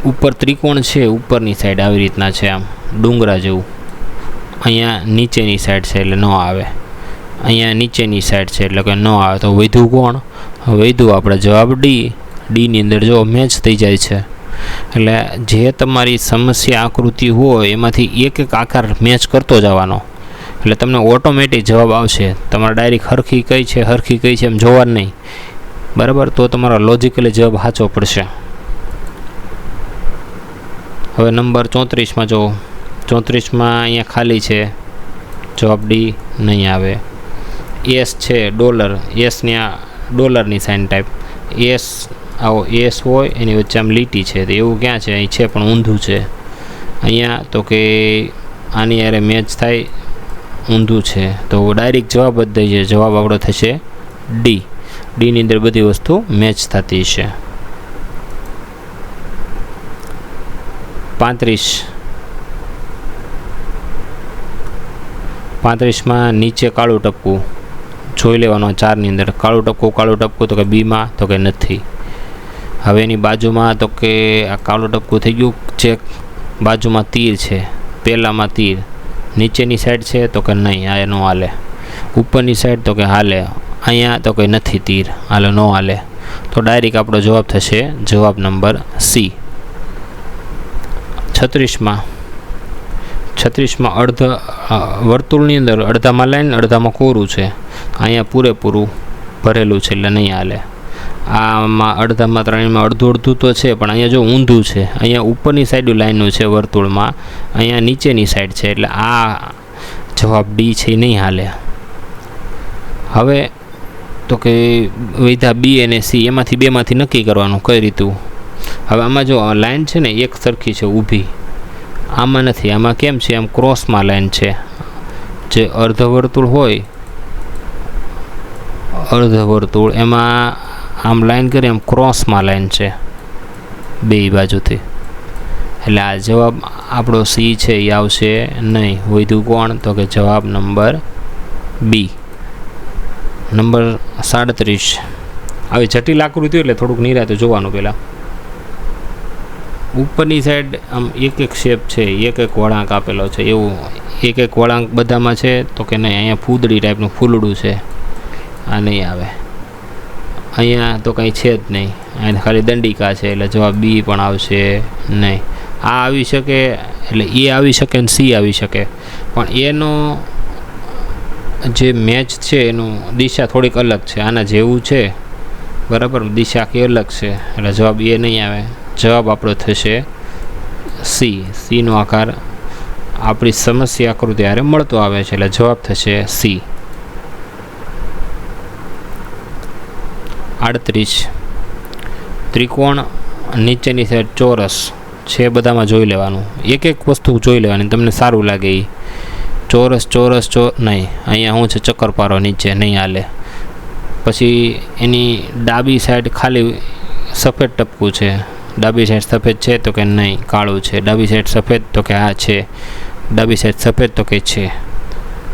ઉપર ત્રિકોણ છે, ઉપરની સાઈડ આવી રીતના છે, આમ ડુંગરા જેવું. અહીંયા નીચેની સાઈડ છે એટલે ન આવે. અહીંયા નીચેની સાઈડ છે એટલે કે ન આવે. તો વધ્યું કોણ? વધ્યું આપણે જવાબ ડી. ડીની અંદર જો મેચ થઈ જાય છે. એટલે જે તમારી સમસ્યા આકૃતિ હોય એમાંથી એક આકાર મેચ કરતો જવાનો, એટલે તમને ઓટોમેટિક જવાબ આવશે. તમારે ડાયરેક્ટ હરખી કઈ છે એમ જોવાનું નહીં, બરાબર? તો તમારો લોજિકલી જવાબ સાચો પડશે. હવે નંબર 34માં જો, 34માં અહીંયા ખાલી છે, જવાબ ડી નહીં આવે. એસ છે ડોલર, એસની આ ડોલરની સાઇન ટાઈપ. એસ આવો એસ હોય એની વચ્ચે આમ લીટી છે, તો એવું ક્યાં છે? અહીં છે પણ ઊંધું છે. અહીંયા તો કે આની યારે મેચ થાય, ઊંધું છે, તો ડાયરેક્ટ જવાબ જ દઈ છે. જવાબ આપણો થશે ડી. ડીની અંદર બધી વસ્તુ મેચ થતી છે. 35માં નીચે કાળું ટપકું જોઈ લેવાનું. 4ની અંદર કાળું ટપકું તો કે બીમાં તો કે નથી. હવે એની બાજુમાં તો કે આ કાળું ટપકું થઈ ગયું ચેક. બાજુમાં તીર છે, પહેલામાં તીર. નીચેની સાઈડ છે તો કે નહીં, આ ન હાલે. ઉપરની સાઈડ તો કે હાલે. અહીંયા તો કંઈ નથી તીર, હાલે ન હાલે. તો ડાયરેક્ટ આપણો જવાબ થશે જવાબ નંબર સી. 36માં અર્ધ વર્તુળની અંદર અડધામાં લાઈન અડધામાં કોરું છે. અહીંયા પૂરેપૂરું ભરેલું છે એટલે નહીં હાલે. આમાં અડધામાં ત્રણમાં અડધું તો છે, પણ અહીંયા જો ઊંધું છે. અહીંયા ઉપરની સાઈડ લાઈનનું છે વર્તુળમાં, અહીંયા નીચેની સાઈડ છે, એટલે આ જવાબ ડી છે એ નહીં હાલે. હવે તો કે વિધા બી અને સી, એમાંથી બેમાંથી નક્કી કરવાનું કઈ રીતું. હવે આમાં જો લાઈન છે ને એક સરખી છે ઊભી, આમાં નથી. આમાં કેમ છે? આમ ક્રોસમાં લાઈન છે. જે અર્ધવર્તુળ હોય, અર્ધવર્તુળ એમાં આમ લાઈન કરી, આમ ક્રોસમાં લાઈન છે બે બાજુથી. એટલે આ જવાબ આપણો સી છે એ આવશે નહીં. વધ્યું કોણ? તો કે જવાબ નંબર બી. નંબર 37. આવી જટિલ આકૃતિ એટલે થોડુંક નિરાતે જોવાનું. પહેલાં ઉપરની સાઈડ આમ એક શેપ છે, એક વળાંક આપેલો છે, એવું એક વળાંક બધામાં છે તો કે નહીં. અહીંયા ફૂદડી ટાઈપનું ફૂલડું છે, આ નહીં આવે. અહીંયા તો કંઈ છે જ નહીં, અહીંયા ખાલી દંડિકા છે, એટલે જવાબ બી પણ આવશે નહીં. આ આવી શકે એટલે એ આવી શકે ને સી આવી શકે, પણ એનો જે મેચ છે એનું દિશા થોડીક અલગ છે, આના જેવું છે, બરાબર? દિશા આખી અલગ છે, એટલે જવાબ એ નહીં આવે. જવાબ આપણો થશે સી. સીનો આકાર આપણી સમસ્યા આકૃતિ હારે મળતો આવે છે, એટલે જવાબ થશે સી. 38 ત્રિકોણ નીચેની સાઈડ ચોરસ છે, બધામાં જોઈ લેવાનું. એક વસ્તુ જોઈ લેવાની તમને સારું લાગે એ. ચોરસ નહીં, અહીંયા શું છે? ચક્કરપારો નીચે નહીં હાલે. પછી એની ડાબી સાઈડ ખાલી સફેદ ટપકું છે, ડાબી સાઈડ સફેદ છે તો કે નહીં, કાળું છે. ડાબી સાઈડ સફેદ તો કે હા છે, ડાબી સાઈડ સફેદ તો કે છે.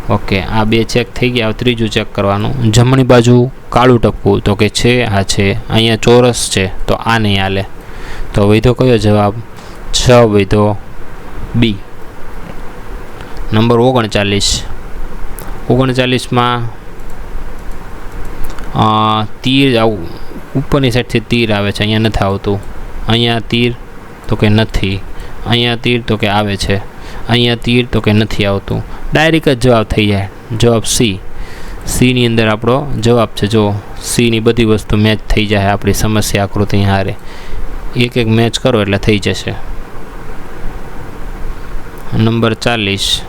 ઓકે, આ બે ચેક થઈ ગયા. ત્રીજું ચેક કરવાનું. જમણી બાજુ કાળું ટપકું તો કે છે, આ છે. અહીંયા ચોરસ છે તો આ નહીં હાલે. તો વધ્યો કયો જવાબ? 6 વધ્યો બી. નંબર 39. 39માં તીર આવું ઉપરની સાઈડથી તીર આવે છે, અહીંયા નથી આવતું. અહીંયા તીર તો કે નથી, અહીંયા તીર તો કે આવે છે, અહીંયા તીર તો કે નથી આવતું. ડાયરેક્ટ જ જવાબ થઈ જાય. જવાબ સી. સીની અંદર આપણો જવાબ છે. જો સીની બધી વસ્તુ મેચ થઈ જાય આપણી સમસ્યા આકૃતિ હારે. એક એક મેચ કરો એટલે થઈ જશે. નંબર 40.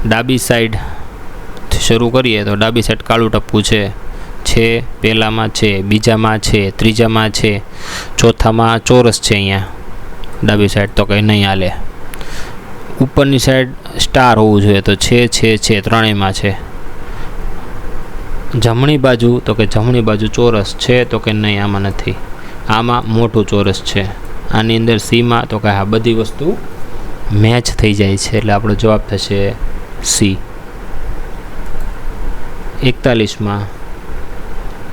ડાબી સાઈડ શરૂ કરીએ તો ડાબી સાઈડ કાળું ટપકું છે, પહેલામાં છે, બીજામાં છે, ત્રીજામાં છે, ચોથામાં ચોરસ છે. અહીંયા ડાબી સાઈડ તો કંઈ નહીં હાલે. ઉપરની સાઈડ સ્ટાર હોવું જોઈએ તો છે ત્રણેયમાં છે. જમણી બાજુ તો કે જમણી બાજુ ચોરસ છે તો કે નહીં, આમાં નથી. આમાં મોટું ચોરસ છે. આની અંદર સીમાં તો કે આ બધી વસ્તુ મેચ થઈ જાય છે એટલે આપણો જવાબ થશે સી. 41માં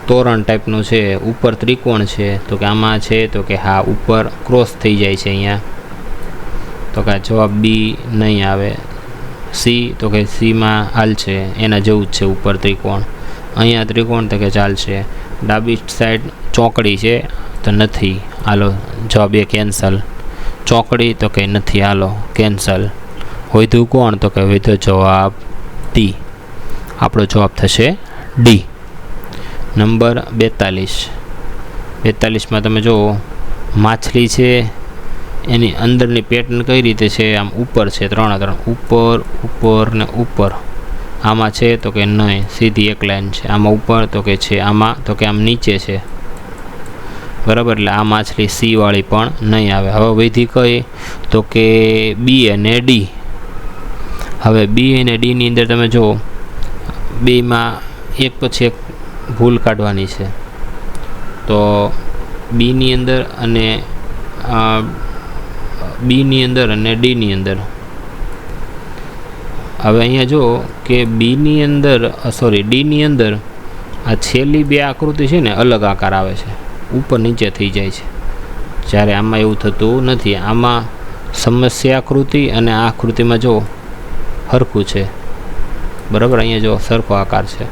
તોરણ ટાઈપનું છે, ઉપર ત્રિકોણ છે તો કે આમાં છે તો કે હા ઉપર ક્રોસ થઈ જાય છે અહીંયા, તો કે જવાબ બી નહીં આવે. સી તો કે સીમાં હાલ છે, એના જેવું જ છે ઉપર ત્રિકોણ. અહીંયા ત્રિકોણ તો કે ચાલશે. ડાબી સાઈડ ચોકડી છે તો નથી, હાલો જવાબ એ કેન્સલ. ચોકડી તો કે નથી, હાલો કેન્સલ. વધ્યું કોણ? તો કે વધ્યો જવાબ ડી. આપણો જવાબ થશે ડી. નંબર 42. 42માં તમે જુઓ માછલી છે, એની અંદરની પેટર્ન કઈ રીતે છે? આમ ઉપર છે, 3 ઉપર ને ઉપર. આમાં છે તો કે નહીં, સીધી એક લાઈન છે. આમાં ઉપર તો કે છે, આમાં તો કે આમ નીચે છે, બરાબર. એટલે આ માછલી સી વાળી પણ નહીં આવે. હવે વૈધી કઈ? તો કે બી અને ડી. હવે બી અને ડીની અંદર તમે જુઓ બેમાં એક પછી એક ભૂલ કાઢવાની છે. તો બીની અંદર અને બીની અંદર અને ડીની અંદર. હવે અહીંયા જો કે બીની અંદર ડીની અંદર આ છેલ્લી બે આકૃતિ છે ને અલગ આકાર આવે છે, ઉપર નીચે થઈ જાય છે. જ્યારે આમાં એવું થતું નથી. આમાં સમસ્યા આકૃતિ અને આ આકૃતિમાં જો સરખું છે, બરાબર. અહીંયા જો સરખો આકાર છે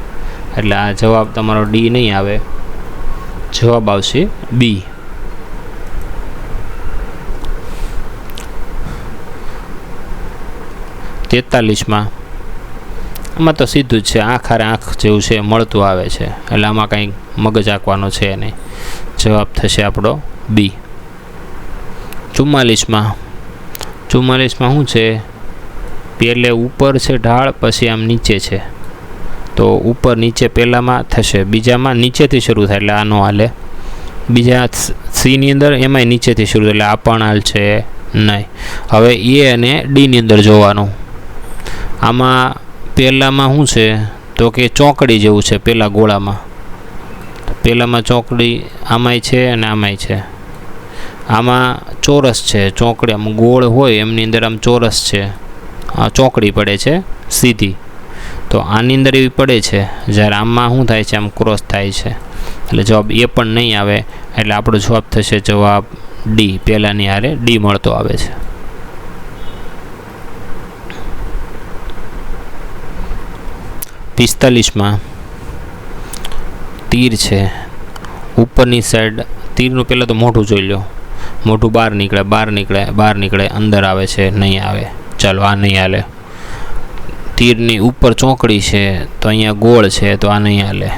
એટલે આ જવાબ તમારો ડી નહીં આવે, જવાબ આવશે બી. તેતાલીસમાં આમાં તો સીધું જ છે, આંખ હારે આંખ જેવું છે, મળતું આવે છે એટલે આમાં કંઈ મગજ આંકવાનો છે નહીં. જવાબ થશે આપણો બી. 44માં શું છે? પહેલે ઉપર છે ઢાળ, પછી આમ નીચે છે. તો ઉપર નીચે પહેલામાં થશે, બીજામાં નીચેથી શરૂ થાય એટલે આ નો હાલે. બીજા સીની અંદર એમાંય નીચેથી શરૂ થાય એટલે આ પણ હાલ છે નહીં. હવે એ અને ડીની અંદર જોવાનું. આમાં પહેલામાં શું છે? તો કે ચોકડી જેવું છે. પહેલા ગોળામાં પહેલામાં ચોકડી આમાંય છે અને આમાંય છે. આમાં ચોરસ છે, ચોકડી આમ ગોળ હોય એમની અંદર આમ ચોરસ છે, ચોકડી પડે છે સીધી. તો આની અંદર એવી પડે છે, જ્યારે આમાં શું થાય છે? આમ ક્રોસ થાય છે એટલે જવાબ એ પણ નહીં આવે. એટલે આપણો જવાબ થશે જવાબ ડી. પહેલાંની હારે ડી મળતો આવે છે. પિસ્તાલીસમાં તીર છે, ઉપરની સાઈડ તીરનું પહેલાં તો મોઢું જોઈ લો. મોઢું બહાર નીકળે, અંદર આવે છે, નહીં આવે. ચાલો આ નહીં હાલે. તીરની ઉપર ચોકડી છે તો અહીંયા ગોળ છે તો આ નહીં હાલે.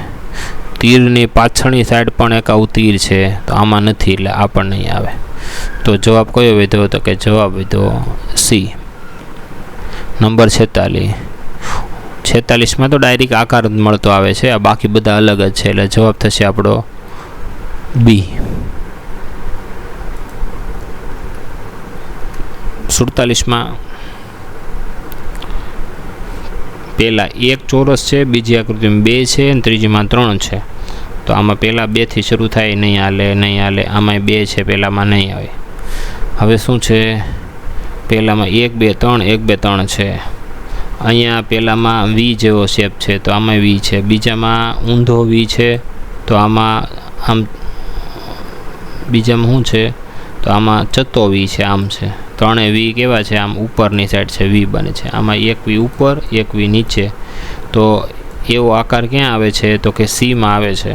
તીરની પાછળની સાઈડ પણ એક આવું તીર છે તો આમાં નથી એટલે આ પણ નહીં આવે. તો જવાબ કયો વધ્યો? તો કે જવાબ વધ્યો સી. નંબર 46. 46માં તો ડાયરેક્ટ આકાર જ મળતો આવે છે, આ બાકી બધા અલગ જ છે એટલે જવાબ થશે આપણો બી. 47માં પહેલાં એક ચોરસ છે, બીજી આકૃતિમાં 2 છે અને ત્રીજીમાં 3 છે. તો આમાં પહેલાં 2થી શરૂ થાય, નહીં હાલે. આમાંય 2 છે, પહેલાંમાં નહીં આવે. હવે શું છે, પહેલાંમાં 1 2 3 1 2 3 છે. અહીંયા પહેલાંમાં વી જેવો શેપ છે, તો આમાં વી છે. બીજામાં ઊંધો વી છે, તો આમાં આમ. બીજામાં શું છે, તો આમાં ચત્તો વી છે, આમ છે. ત્રણેય વી કેવા છે, આમ ઉપરની સાઈડ છે, વી બને છે. આમાં એક વી ઉપર, એક વી નીચે. તો એવો આકાર ક્યાં આવે છે, તો કે સીમાં આવે છે.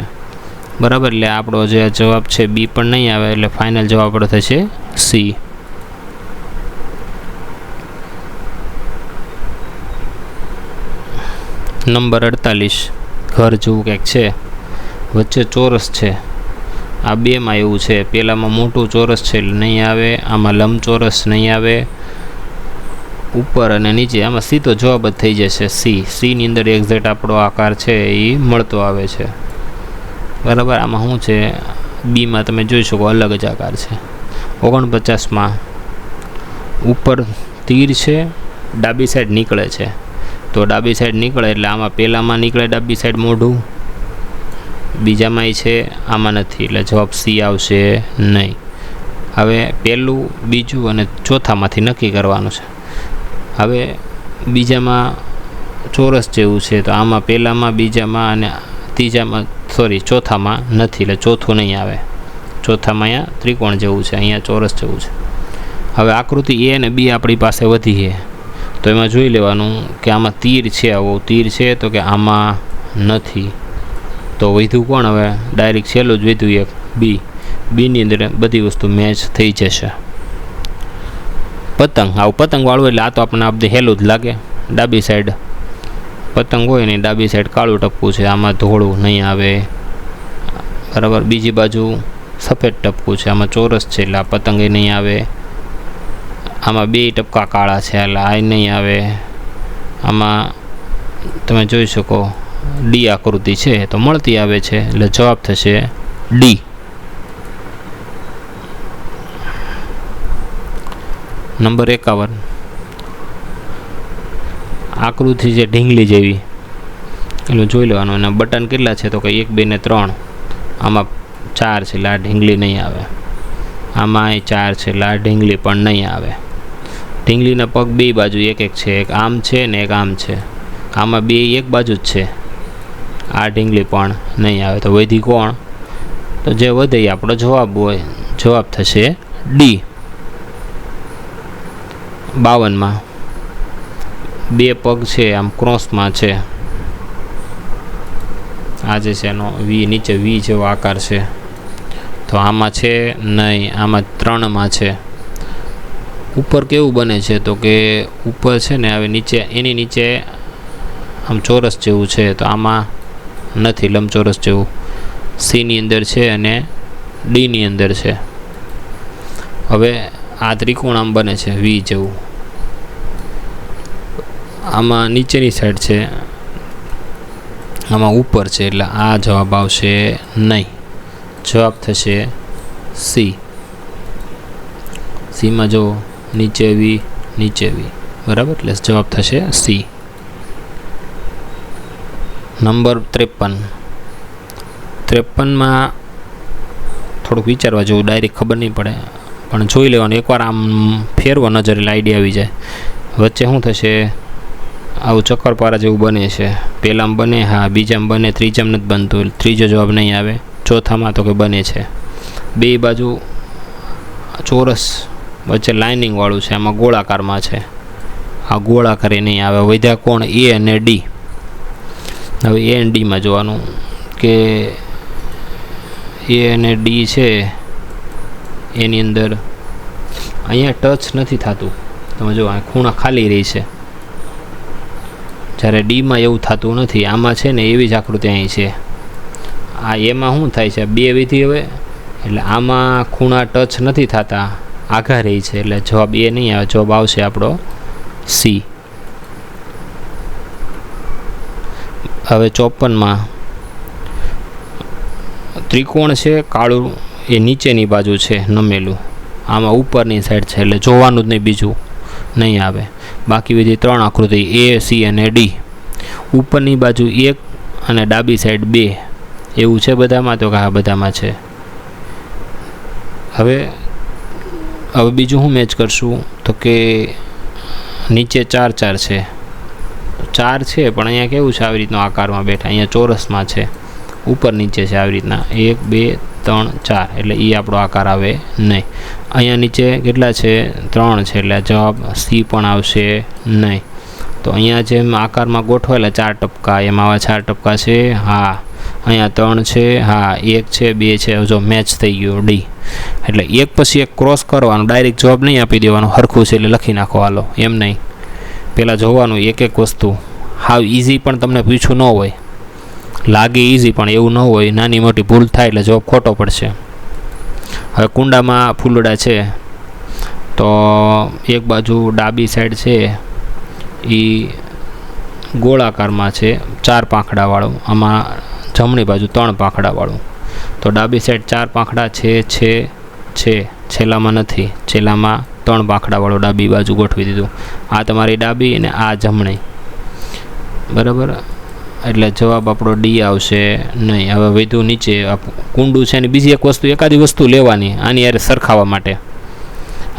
બરાબર. એટલે આપણો જે જવાબ છે બી પણ નહીં આવે, એટલે ફાઇનલ જવાબ આપણો થશે સી. નંબર 48. ઘર જેવું કંઈક છે, વચ્ચે ચોરસ છે. આ બેમાં એવું છે, પહેલાંમાં મોટું ચોરસ છે એટલે નહીં આવે. આમાં લંબચોરસ નહીં આવે. ઉપર અને નીચે આમાં સીધો જવાબ જ થઈ જશે સીની અંદર એક્ઝેક્ટ આપણો આકાર છે એ મળતો આવે છે. બરાબર. આમાં શું છે, બીમાં તમે જોઈ શકો અલગ જ આકાર છે. 49માં ઉપર તીર છે, ડાબી સાઈડ નીકળે છે. તો ડાબી સાઈડ નીકળે એટલે આમાં પહેલાંમાં નીકળે ડાબી સાઈડ મોઢું, બીજામાંય છે, આમાં નથી, એટલે જવાબ સી આવશે નહીં. હવે પહેલું, બીજું અને ચોથામાંથી નક્કી કરવાનું છે. હવે બીજામાં ચોરસ જેવું છે, તો આમાં પહેલાંમાં, બીજામાં અને ત્રીજામાં ચોથામાં નથી, એટલે ચોથું નહીં આવે. ચોથામાં અહીંયા ત્રિકોણ જેવું છે, અહીંયા ચોરસ જેવું છે. હવે આકૃતિ એ અને બી આપણી પાસે વધી છે, તો એમાં જોઈ લેવાનું કે આમાં તીર છે, આવો તીર છે, તો કે આમાં નથી. તો વધ્યું કોણ, હવે ડાયરેક્ટ છેલ્લું જ વધ્યું એક બીની અંદર બધી વસ્તુ મેચ થઈ જશે. પતંગ, આવું પતંગવાળું એટલે આ તો આપણને આ બધું હેલું જ લાગે. ડાબી સાઈડ પતંગ હોય ને ડાબી સાઈડ કાળું ટપકું છે, આમાં ધોળું નહીં આવે. બરાબર. બીજી બાજુ સફેદ ટપકું છે, આમાં ચોરસ છે એટલે આ પતંગ એ નહીં આવે. આમાં 2 ટપકા કાળા છે એટલે આ નહીં આવે. આમાં તમે જોઈ શકો ડી આકૃતિ છે, તો મળતી આવે છે, એટલે જવાબ થશે ડી. નંબર 51. આકૃતિ છે ઢીંગલી જેવી, એટલે જોઈ લેવાનું. એના બટન કેટલા છે, તો કે 1 2 ને 3. આમાં 4 છે એટલે આ ઢીંગલી નહીં આવે. આમાં 4 છે એટલે આ ઢીંગલી પણ નહીં આવે. ઢીંગલીના પગ 2 બાજુ એક છે, એક આમ છે ને એક આમ છે. આમાં 2 એક બાજુ જ છે, આ ઢીંગલી પણ નહીં આવે. તો વધી કોણ, તો જે વધે એ આપણો જવાબ હોય. જવાબ થશે ડી. 52માં 2 પગ છે, આમ ક્રોસમાં છે. આ જે છે એનો વી નીચે વી જેવો આકાર છે, તો આમાં છે નહીં. આમાં 3માં છે. ઉપર કેવું બને છે, તો કે ઉપર છે ને હવે નીચે, એની નીચે આમ ચોરસ જેવું છે, તો આમાં નથી, લંબચોરસ જેવું. સીની અંદર છે અને ડીની અંદર છે. હવે આ ત્રિકોણ આમ બને છે વી જેવું. આમાં નીચેની સાઈડ છે, આમાં ઉપર છે, એટલે આ જવાબ આવશે નહીં. જવાબ થશે સી. સીમાં જો નીચે વી, બરાબર, એટલે જવાબ થશે સી. નંબર 53. 53માં થોડુંક વિચારવા જેવું, ડાયરેક્ટ ખબર નહીં પડે, પણ જોઈ લેવાનું. એકવાર આમ ફેરવો નજર એટલે આઈડિયા આવી જાય. વચ્ચે શું થશે, આવું ચક્કરપારા જેવું બને છે. પહેલામાં બને, હા. બીજામાં બને, ત્રીજામાં નથી બનતું, ત્રીજો જવાબ નહીં આવે. ચોથામાં તો કે બને છે. 2 બાજુ ચોરસ, વચ્ચે લાઇનિંગવાળું છે, આમાં ગોળાકારમાં છે. આ ગોળાકાર એ નહીં આવે. વધ્યા કોણ, એ અને ડી. હવે એ અને ડીમાં જોવાનું કે એ અને ડી છે, એની અંદર અહીંયા ટચ નથી થતું. તમે જો આ ખૂણા ખાલી રહી છે, જ્યારે ડીમાં એવું થતું નથી. આમાં છે ને એવી જ આકૃતિ અહીં છે. આ એમાં શું થાય છે, 2 વિધિ હવે, એટલે આમાં ખૂણા ટચ નથી થતા, આઘા રહી છે, એટલે જવાબ એ નહીં આવે. જવાબ આવશે આપણો સી. હવે 54માં ત્રિકોણ છે, કાળું એ નીચેની બાજુ છે નમેલું. આમાં ઉપરની સાઈડ છે, એટલે જોવાનું જ નહીં, બીજું નહીં આવે. બાકી બીજી 3 આકૃતિ એ, સી અને ડી, ઉપરની બાજુ 1 અને ડાબી સાઈડ 2 એવું છે બધામાં? તો કે હા બધામાં છે. હવે બીજું હું મેચ કરશું તો કે નીચે 4 4 છે. 4 છે પણ અહીંયા કેવું છે, આવી રીતનો આકારમાં બેઠા, અહીંયા ચોરસમાં છે, ઉપર નીચે છે આવી રીતના 1 2 3 4, એટલે એ આપણો આકાર આવે નહીં. અહીંયા નીચે કેટલા છે? 3 છે, એટલે જવાબ સી પણ આવશે નહીં. તો અહીંયા જેમ આકારમાં ગોઠવાયેલા 4 ટપકા, એમાં આવા 4 ટપકા છે, હા. અહીંયા 3 છે, હા. 1 છે, 2 છે, જો મેચ થઈ ગયું ડી. એટલે એક પછી એક ક્રોસ કરવાનું, ડાયરેક્ટ જવાબ નહીં આપી દેવાનો, હરખું છે એટલે લખી નાખો હાલો, એમ નહીં. પહેલાં જોવાનું એક એક વસ્તુ. હાવ ઇઝી પણ તમને પૂછ્યું ન હોય, લાગે ઇઝી પણ એવું ન હોય, નાની મોટી ભૂલ થાય એટલે જવાબ ખોટો પડશે. હવે કુંડામાં ફૂલડા છે, તો એક બાજુ ડાબી સાઈડ છે એ ગોળાકારમાં છે, 4 પાંખડાવાળું, આમાં જમણી બાજુ 3 પાંખડાવાળું. તો ડાબી સાઈડ 4 પાંખડા છે, છેલ્લામાં નથી, છેલ્લામાં 3 પાંખડાવાળું ડાબી બાજુ ગોઠવી દીધું. આ તમારી ડાબી અને આ જમણી, બરાબર. એટલે જવાબ આપણો ડી આવશે નહીં. હવે વધુ નીચે કુંડું છે ને બીજી એક વસ્તુ, એકાદી વસ્તુ લેવાની આની યાર સરખાવવા માટે.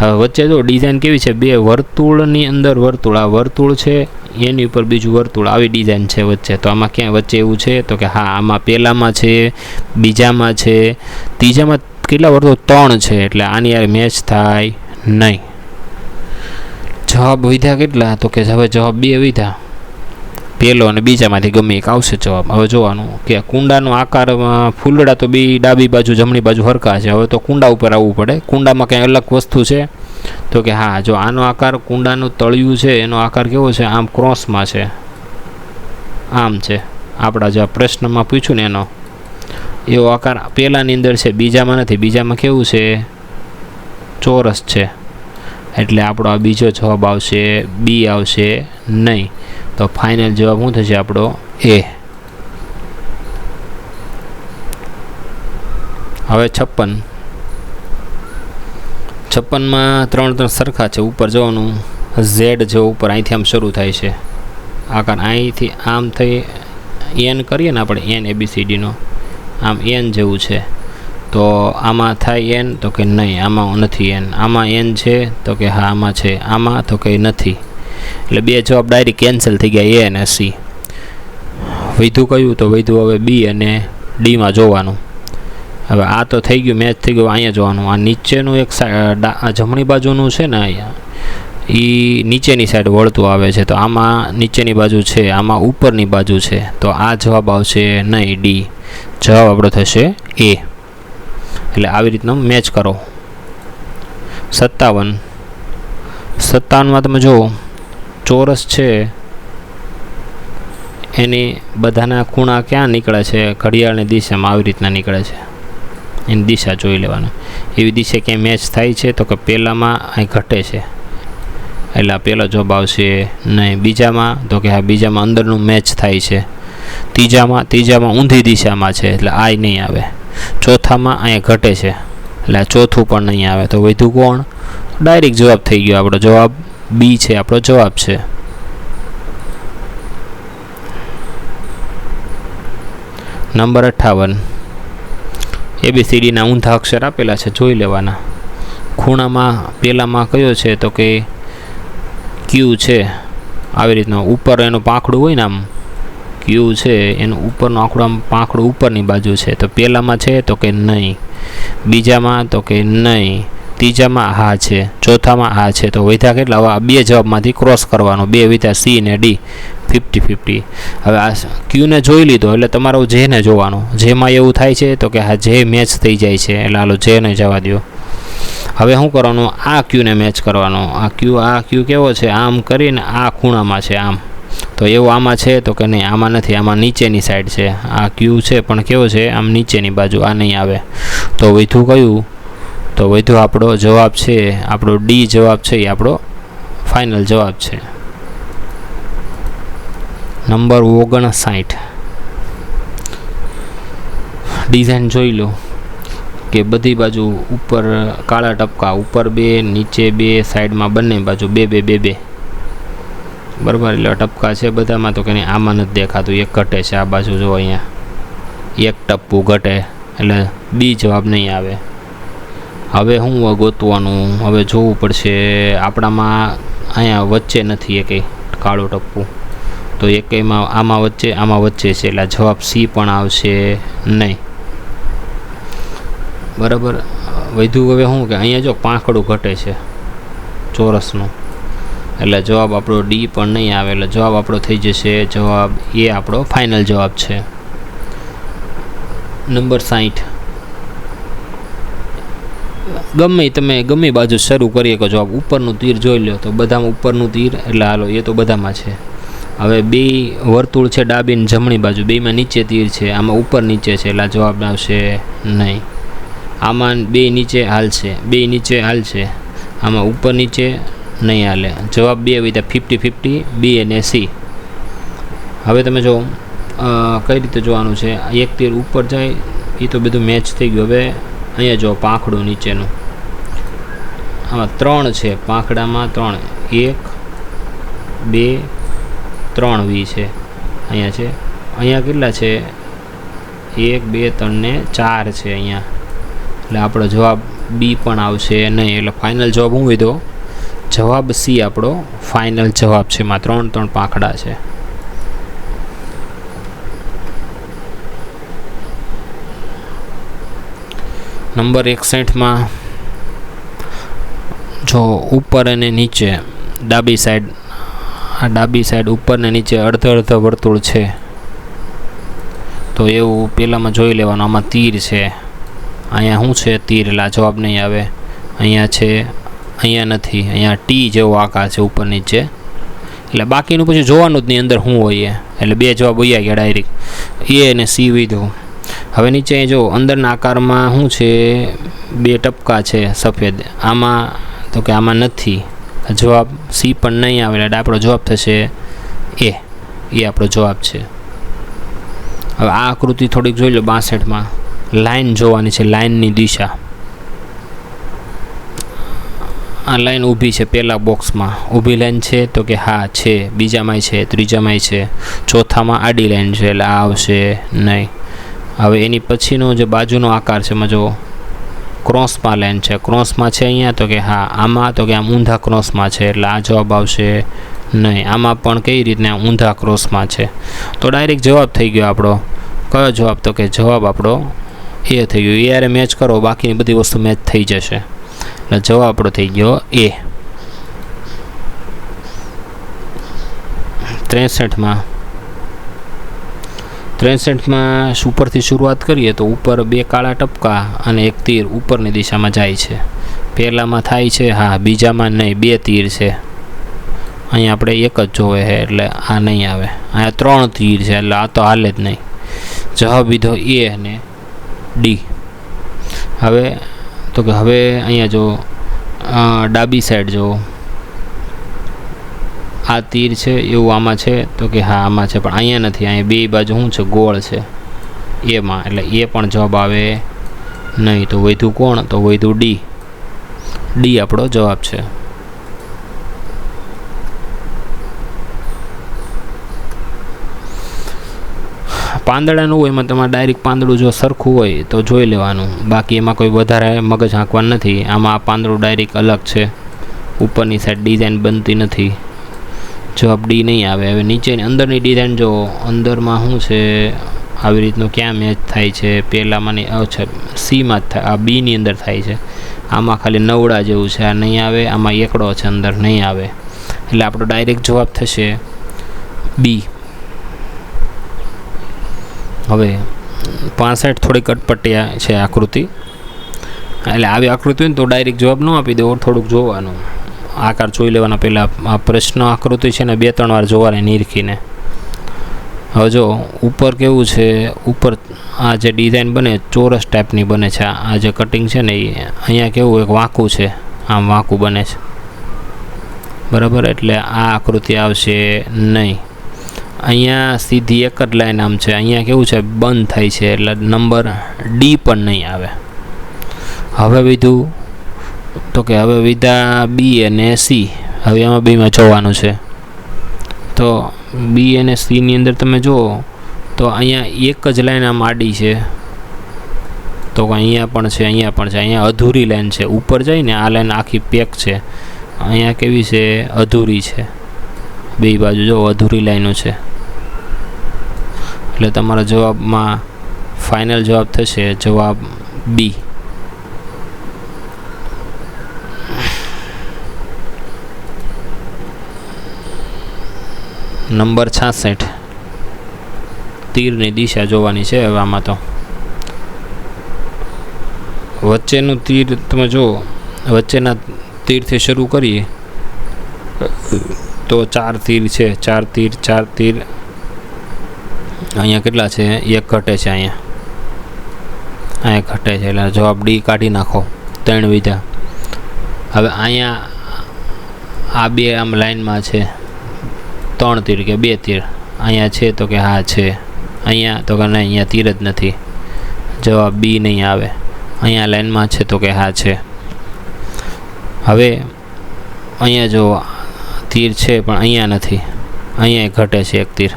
હવે વચ્ચે જો ડિઝાઇન કેવી છે, 2 વર્તુળની અંદર વર્તુળ, આ વર્તુળ છે એની ઉપર બીજું વર્તુળ, આવી ડિઝાઇન છે વચ્ચે. તો આમાં ક્યાંય વચ્ચે એવું છે? તો કે હા, આમાં પહેલામાં છે, બીજામાં છે, ત્રીજામાં કેટલા વર્તુળ? 3 છે, એટલે આની યાર મેચ થાય નહીં. જવાબ વિધા કેટલા? તો કે હવે જવાબ 2 વિધા, પહેલો અને બીજામાંથી ગમે એક આવશે જવાબ. હવે જોવાનું કે કુંડાનો આકાર, ફૂલડા તો બી ડાબી બાજુ જમણી બાજુ હરખા છે. હવે તો કુંડા ઉપર આવવું પડે. કુંડામાં કંઈ અલગ વસ્તુ છે? તો કે હા, જો આનો આકાર, કુંડાનું તળિયું છે એનો આકાર કેવો છે? આમ ક્રોસમાં છે, આમ છે. આપણા જે પ્રશ્નમાં પૂછ્યું ને એનો એવો આકાર પહેલાંની અંદર છે, બીજામાં નથી. બીજામાં કેવું છે? ચોરસ છે. એટલે આપણો આ બીજો જવાબ આવશે, બી આવશે નહીં. તો ફાઇનલ જવાબ શું થશે આપણો? એ. હવે 56માં 3 સરખા છે. ઉપર જવાનું, ઝેડ જેવો ઉપર અહીંથી આમ શરૂ થાય છે આકાર, અહીંથી આમ થઈ એન કરીએ ને આપણે, એન ABCDનો આમ એન જેવું છે. તો આમાં થાય એન? તો કે નહીં, આમાં નથી એન. આમાં એન છે? તો કે હા આમાં છે. આમાં? તો કે નથી. એટલે 2 જવાબ ડાયરેક્ટ કેન્સલ થઈ ગયા, એ અને સી. વૈધું કયું? તો વૈધું હવે બી અને ડીમાં જોવાનું. હવે આ તો થઈ ગયું, મેચ થઈ ગયું. અહીંયા જોવાનું, આ નીચેનું એક જમણી બાજુનું છે ને, અહીંયા એ નીચેની સાઈડ વળતું આવે છે. તો આમાં નીચેની બાજુ છે, આમાં ઉપરની બાજુ છે. તો આ જવાબ આવશે નહીં, ડી. જવાબ આપણો થશે એ. એટલે આવી રીતનો મેચ કરો. 57માં તમે જુઓ, ચોરસ છે, એની બધાના ખૂણા ક્યાં નીકળે છે? ઘડિયાળની દિશામાં આવી રીતના નીકળે છે. એની દિશા જોઈ લેવાની. એવી દિશા ક્યાંય મેચ થાય છે? તો કે પહેલામાં અહીં ઘટે છે, એટલે આ પહેલો જવાબ આવશે નહીં. બીજામાં? તો કે હા બીજામાં અંદરનું મેચ થાય છે. ત્રીજામાં ઊંધી દિશામાં છે, એટલે આ નહીં આવે. ચોથામાં અહીંયા ઘટે છે, એટલે આ ચોથું પણ નહીં આવે. તો વધુ કોણ? ડાયરેક્ટ જવાબ થઈ ગયો આપણો. જવાબ બી છે, આપણો જવાબ છે. નંબર 58, ABCDના ઊંધા અક્ષર આપેલા છે, જોઈ લેવાના. ખૂણામાં પહેલામાં કયો છે? તો કે ક્યુ છે. આવી રીતનો ઉપર એનું પાંખડું હોય ને, આમ ક્યુ છે એનું ઉપરનું આંકડું, આમ પાંખડું ઉપરની બાજુ છે. તો પહેલામાં છે? તો કે નહીં. બીજામાં? તો કે નહીં. ત્રીજામાં? હા છે. ચોથામાં? હા છે. તો વધ્યા કેટલા? હવે આ 2 જવાબમાંથી ક્રોસ કરવાનો, 2 વધ્યા, સી ને ડી. 50-50. હવે આ ક્યુને જોઈ લીધો એટલે તમારે જેને જોવાનું. જેમાં એવું થાય છે? તો કે હા જે મેચ થઈ જાય છે, એટલે હાલો જેને જવા દો. હવે શું કરવાનું? આ ક્યુને મેચ કરવાનો. આ ક્યુ કેવો છે? આમ કરીને આ ખૂણામાં છે, આમ. તો એવું આમાં છે? તો કે નહીં, આમાં નથી, આમાં નીચેની સાઈડ છે. આ ક્યુ છે પણ કેવો છે? આમ નીચેની બાજુ, આ નહીં આવે. તો વધુ કયું? તો વધુ આપણો જવાબ છે, આપણો ડી જવાબ છે, એ આપણો ફાઇનલ જવાબ છે. નંબર 59, ડિઝાઇન જોઈ લો કે બધી બાજુ ઉપર કાળા ટપકા, ઉપર 2, નીચે 2, સાઈડમાં બંને બાજુ 2 2 2 2. બરાબર. એટલે ટપકા છે બધામાં, તો કે નહીં આમાં નથી દેખાતું, એક ઘટે છે આ બાજુ. જો અહીંયા એક ટપકું ઘટે એટલે બી જવાબ નહીં આવે. હવે શું ગોતવાનું, હવે જોવું પડશે. આપણામાં અહીંયા વચ્ચે નથી એકેય કાળું ટપકું, તો એકેયમાં આમાં વચ્ચે છે, એટલે જવાબ સી પણ આવશે નહીં. બરાબર. વધુ હવે શું કે અહીંયા જો પાંખડું ઘટે છે ચોરસનું, એટલે જવાબ આપણો ડી પણ નહીં આવે. એટલે જવાબ આપણો થઈ જશે જવાબ એ આપણો ફાઇનલ જવાબ છે. નંબર 60. ગમે બાજુ શરૂ કરીએ કે જવાબ ઉપરનું તીર જોઈ લો, તો બધામાં ઉપરનું તીર, એટલે હાલો એ તો બધામાં છે. હવે બે વર્તુળ છે ડાબી અને જમણી બાજુ, બેમાં નીચે તીર છે, આમાં ઉપર નીચે છે, એટલે જવાબ આવશે નહીં. આમાં બે નીચે હાલશે, આમાં ઉપર નીચે નહીં હાલે. જવાબ બે વિધા 50-50, બી અને સી. હવે તમે જો કઈ રીતે જોવાનું છે. એક તીર ઉપર જાય એ તો બધું મેચ થઈ ગયું. હવે અહીંયા જો પાંખડું નીચેનું, આમાં 3 છે, પાંખડામાં 3, 1 2 3 વી છે. અહીંયા કેટલા છે? 1 2 3 ને 4 છે અહીંયા. એટલે આપણો જવાબ બી પણ આવશે નહીં. એટલે ફાઇનલ જવાબ હું લીધો, જવાબ સી આપણો ફાઇનલ જવાબ છે. એમાં 3 પાંખડા છે. નંબર 61માં જો ઉપર અને નીચે ડાબી સાઈડ ઉપર ને નીચે અડધો વર્તુળ છે, તો એવું પહેલામાં જોઈ લેવાનું. આમાં તીર છે, અહીંયા શું છે તીર, એટલે જવાબ નહીં આવે. અહીંયા છે, અહીંયા નથી, અહીંયા ટી જેવો આકાર છે ઉપર નીચે, એટલે બાકીનું પછી જોવાનું જ નહીં અંદર શું હોય. એટલે બે જવાબ વયા ગયા ડાયરેક્ટ, એ અને સી લીધું. હવે નીચે જો અંદરના આકારમાં શું છે, 2 ટપકા છે સફેદ, આમાં તો કે આમાં નથી, જવાબ સી પણ નહીં આવે. એટલે આપણો જવાબ થશે એ આપણો જવાબ છે. હવે આ આકૃતિ થોડીક જોઈ લો. 62માં લાઈન જોવાની છે, લાઈનની દિશા. આ લાઈન ઊભી છે પહેલા બોક્સમાં, ઊભી લાઈન છે તો કે હા છે, બીજામાંય છે, ત્રીજામાંય છે, ચોથામાં આડી લાઈન છે, એટલે આ આવશે નહીં. હવે એની પછીનો જે બાજુનો આકાર છે, એમાં જો ક્રોસમાં લાઈન છે, ક્રોસમાં છે અહીંયા, તો કે હા. આમાં તો કે આમ ઊંધા ક્રોસમાં છે, એટલે આ જવાબ આવશે નહીં. આમાં પણ કઈ રીતના ઊંધા ક્રોસમાં છે, તો ડાયરેક્ટ જવાબ થઈ ગયો આપણો. કયો જવાબ? તો કે જવાબ આપણો એ થઈ ગયો. યારે મેચ કરો, બાકીની બધી વસ્તુ મેચ થઈ જશે. એટલે જવાબ આપણો થઈ ગયો એ. 63માં ઉપરથી શરૂઆત કરીએ તો ઉપર 2 કાળા ટપકા અને એક તીર ઉપરની દિશામાં જાય છે. પહેલામાં થાય છે હા, બીજામાં નહીં, 2 તીર છે. અહીંયા આપણે એક જ જોવે છે, એટલે આ નહીં આવે. અહીંયા 3 તીર છે, એટલે આ તો હાલે જ નહીં. જવાબ લીધો એ અને ડી. હવે તો કે હવે અહીંયા જો ડાબી સાઈડ જો આ તીર છે એવું આમાં છે, તો કે હા આમાં છે, પણ અહીંયા નથી. અહીંયા 2 બાજુ શું છે, ગોળ છે એમાં, એટલે એ પણ જવાબ આવે નહીં. તો વધ્યું કોણ? તો વધ્યું ડી. ડી આપણો જવાબ છે. પાંદડાનું હોય એમાં તમારે ડાયરેક્ટ પાંદડું જો સરખું હોય તો જોઈ લેવાનું, બાકી એમાં કોઈ વધારે મગજ હાંકવાનું નથી. આમાં આ પાંદડું ડાયરેક્ટ અલગ છે, ઉપરની સાઈડ ડિઝાઇન બનતી નથી. જવાબ ડી નહીં આવે. હવે નીચેની અંદરની ડિઝાઇન જો, અંદરમાં શું છે, આવી રીતનું ક્યાં મેચ થાય છે? પહેલાંમાં અચ્છા સીમાં જ થાય, આ બીની અંદર થાય છે. આમાં ખાલી નવડા જેવું છે, આ નહીં આવે. આમાં એકડો છે અંદર, નહીં આવે. એટલે આપણો ડાયરેક્ટ જવાબ થશે બી. હવે 65 થોડીક અટપટિયા છે આકૃતિ, એટલે આવી આકૃતિ હોય ને તો ડાયરેક્ટ જવાબ ન આપી દેવો, થોડુંક જોવાનું, આકાર જોઈ લેવાના. પહેલાં આ પ્રશ્ન આકૃતિ છે ને 2-3 વાર જોવાને નીરખીને. હવે જો ઉપર કેવું છે, ઉપર આ જે ડિઝાઇન બને ચોરસ ટાઈપની બને છે. આ જે કટિંગ છે ને એ અહીંયા કેવું એક વાંકું છે, આમ વાંકું બને છે, બરાબર. એટલે આ આકૃતિ આવશે નહીં. અહીંયા સીધી એક જ લાઈન આમ છે, અહીંયા કેવું છે બંધ થાય છે, એટલે નંબર ડી પણ નહીં આવે. હવે વિધું તો કે હવે વિધા બી અને સી. હવે એમાં બીમાં જોવાનું છે. તો બી અને સીની અંદર તમે જુઓ તો અહીંયા એક જ લાઈન આમ આડી છે, તો અહીંયા પણ છે, અહીંયા પણ છે. અહીંયા અધૂરી લાઈન છે, ઉપર જઈને આ લાઈન આખી પેક છે. અહીંયા કેવી છે? અધૂરી છે. બે બાજુ જો અધૂરી લાઈનો છે. એટલે તમારા જવાબમાં ફાઇનલ જવાબ થશે જવાબ બી. નંબર 66, તીરની દિશા જોવાની છે. હવે આમાં તો વચ્ચેનું તીર તમે જુઓ, વચ્ચેના તીરથી શરૂ કરીએ તો 4 તીર છે. 4 તીર અહીંયા કેટલા છે? એક ઘટે છે. અહીંયા ઘટે છે એટલે જવાબ ડી કાઢી નાખો. 3 વિધા. હવે અહીંયા આ બે આમ લાઈનમાં છે 3 તીર કે 2 તીર. અહીંયા છે તો કે હા છે. અહીંયા તો કે નહીં, અહીંયા તીર જ નથી. જવાબ બી નહીં આવે. અહીંયા લાઈનમાં છે તો કે હા છે. હવે અહીંયા જો તીર છે પણ અહીંયા નથી, અહીંયા ઘટે છે એક તીર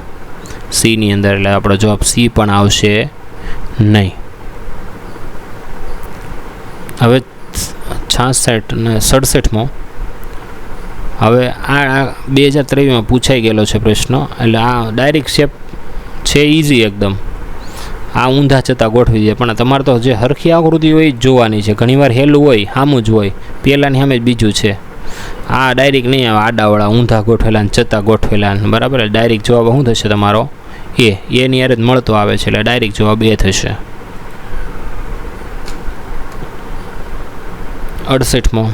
સીની અંદર, એટલે આપણો જવાબ સી પણ આવશે નહીં. હવે 66 ને 67માં, હવે આ 2023માં પૂછાઈ ગયેલો છે પ્રશ્ન, એટલે આ ડાયરેક્ટ શેપ છે, ઇઝી એકદમ. આ ઊંધા જતાં ગોઠવી દે, પણ તમારે તો જે હરખી આકૃતિ હોય જ જોવાની છે. ઘણીવાર હેલું હોય, સામું જ હોય, પહેલાંની સામે જ બીજું છે. આ ડાયરેક્ટ નહીં આવે, આડાવાળા ઊંધા ગોઠવેલા ને જતાં ગોઠવેલા. બરાબર, ડાયરેક્ટ જવાબ શું થશે તમારો? એની યાર જ મળતો આવે છે, એટલે ડાયરેક્ટ જવાબ એ થશે. 68માં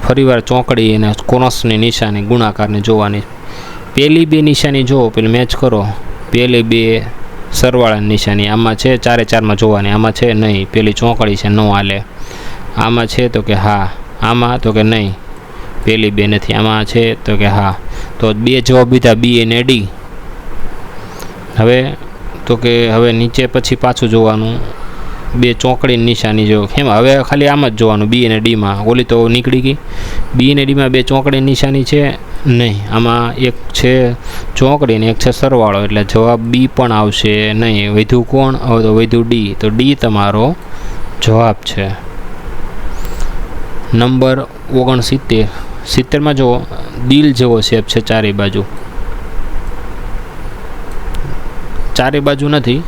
ફરીવાર ચોકડી અને કોનસની નિશાની ગુણાકારની જોવાની. પહેલી 2 નિશાની જુઓ, પેલી મેચ કરો. પહેલી 2 સરવાળાની નિશાની આમાં છે, 4 4માં જોવાની. આમાં છે નહીં, પેલી ચોકડી છે, ન હાલે. આમાં છે તો કે હા, આમાં તો કે નહીં, પહેલી 2 નથી. આમાં છે તો કે હા. તો 2 જવાબ બીજા બી અને ડી. હવે તો કે હવે નીચે પછી પાછું જોવાનું. 2 ચોકડીની નિશાની જો કેમ, હવે ખાલી આમ જ જોવાનું બી અને ડીમાં. ઓલી તો નીકળી ગઈ. બી અને ડીમાં 2 ચોકડીની નિશાની છે નહીં. આમાં એક છે ચોકડી ને એક છે સરવાળો, એટલે જવાબ બી પણ આવશે નહીં. વધ્યું કોણ? હવે તો વધ્યું ડી. તો ડી તમારો જવાબ છે. નંબર 69, 70માં જો દિલ જેવો શેપ છે ચારે બાજુ. ચારે બાજુ નથી,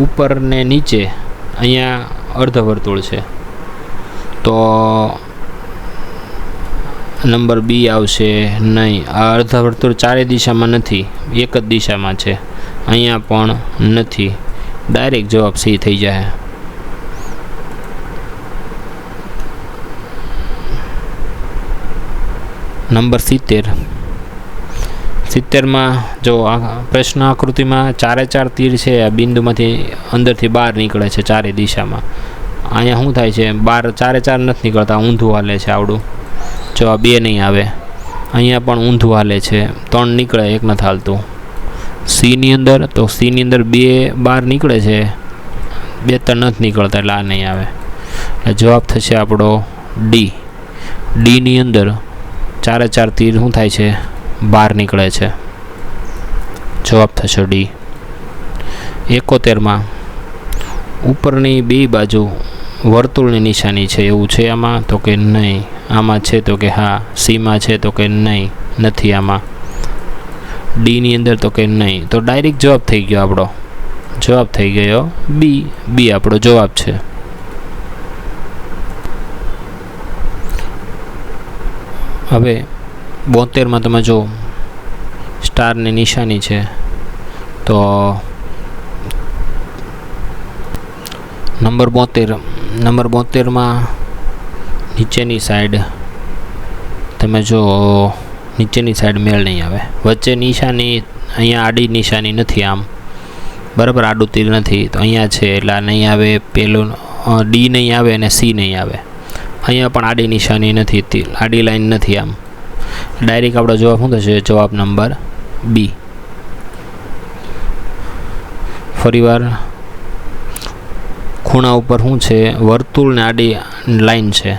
ઉપર ને નીચે અહીંયા અર્ધવર્તુળ છે. તો નંબર બી આવશે નહીં. આ અર્ધવર્તુળ ચારે દિશામાં નથી, એક જ દિશામાં છે. અહીંયા પણ નથી. ડાયરેક્ટ જવાબ સી થઈ જાય. નંબર 70, 70માં જો આ પ્રશ્ન આકૃતિમાં 4 4 તીર છે. આ બિંદુમાંથી અંદરથી બહાર નીકળે છે ચારે દિશામાં. અહીંયા શું થાય છે? 4 4 નથી નીકળતા, ઊંધું હાલે છે આવડું. જવાબ 2 નહીં આવે. અહીંયા પણ ઊંધું હાલે છે, 3 નીકળે, 1 નથી હાલતું. સીની અંદર તો સીની અંદર 2 બહાર નીકળે છે, 2 3 નથી નીકળતા, એટલે આ નહીં આવે. એટલે જવાબ થશે આપણો ડી. ડીની અંદર 4 4 તીર શું થાય છે? બહાર નીકળે છે. જવાબ થશે ડી. 71માં ઉપરની 2 બાજુ વર્તુળની નિશાની છે, એવું છે આમાં? તો કે નહીં. આમાં છે તો કે હા. સીમાં છે તો કે નહીં, નથી આમાં. ડીની અંદર તો કે નહીં. તો ડાયરેક્ટ જવાબ થઈ ગયો આપણો. જવાબ થઈ ગયો બી. બી આપણો જવાબ છે. હવે 72માં તમે જો સ્ટારની નિશાની છે, તો નંબર 72માં નીચેની સાઈડ તમે જો, નીચેની સાઈડ મેળ નહીં આવે. વચ્ચે નિશાની અહીંયા આડી નિશાની નથી આમ, બરાબર, આડું તીર નથી. તો અહીંયા છે એટલે આ નહીં આવે. પેલું ડી નહીં આવે અને સી નહીં આવે. અહીંયા પણ આડી નિશાની નથી, આડી લાઈન નથી આમ. ડાયરેક્ટ આપણો જવાબ શું થશે? જવાબ નંબર બી. ફરીવાર ખૂણા ઉપર શું છે? વર્તુળ ને આડી લાઈન છે.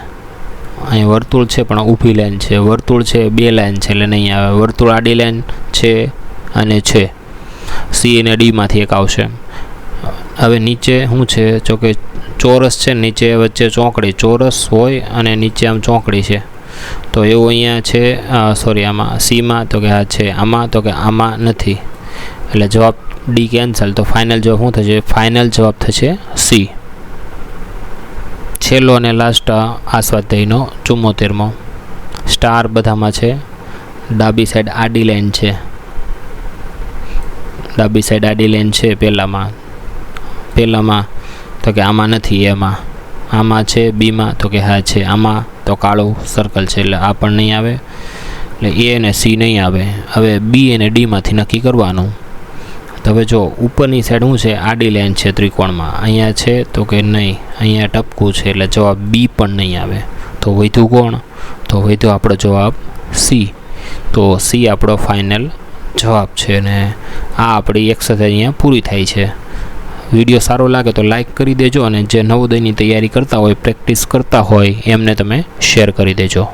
અહીં વર્તુળ છે પણ ઊભી લાઈન છે, વર્તુળ છે 2 લાઈન છે એટલે નહીં આવે. વર્તુળ આડી લાઈન છે અને છે, સી અને ડીમાંથી એક આવશે. હવે નીચે શું છે, જો કે ચોરસ છે, નીચે વચ્ચે ચોકડી, ચોરસ હોય અને નીચે આમ ચોકડી છે, તો એવું અહીંયા છે. સોરી, આમાં સીમાં તો કે આ છે, આમાં તો કે આમાં નથી, એટલે જવાબ ડી કેન્સલ. તો ફાઇનલ જવાબ શું થશે? ફાઇનલ જવાબ થશે સી. છેલ્લો અને લાસ્ટ આ સ્વાધ્યાયનો 74મો. સ્ટાર બધામાં છે, ડાબી સાઈડ આડી લાઈન છે, ડાબી સાઈડ આડી લાઈન છે પહેલામાં તો કે આમાં નથી, આમાં છે, બીમાં તો કે હા છે, આમાં તો કાળું સર્કલ છે એટલે આ પણ નહીં આવે, એટલે એ અને સી નહીં આવે. હવે બી અને ડીમાંથી નક્કી કરવાનું. તો હવે જો ઉપરની સાઈડ શું છે, આડી લાઈન છે ત્રિકોણમાં, અહીંયા છે તો કે નહીં, અહીંયા ટપકું છે એટલે જવાબ બી પણ નહીં આવે. તો વધ્યું કોણ? તો વધ્યો આપણો જવાબ સી. તો સી આપણો ફાઇનલ જવાબ છે ને આ આપણી એક્સરસાઇઝ અહીંયા પૂરી થાય છે. વિડીયો સારો લાગે તો લાઈક કરી દેજો અને જે નવોદયની તૈયારી કરતા હોય, પ્રેક્ટિસ કરતા હોય એમને તમે શેર કરી દેજો.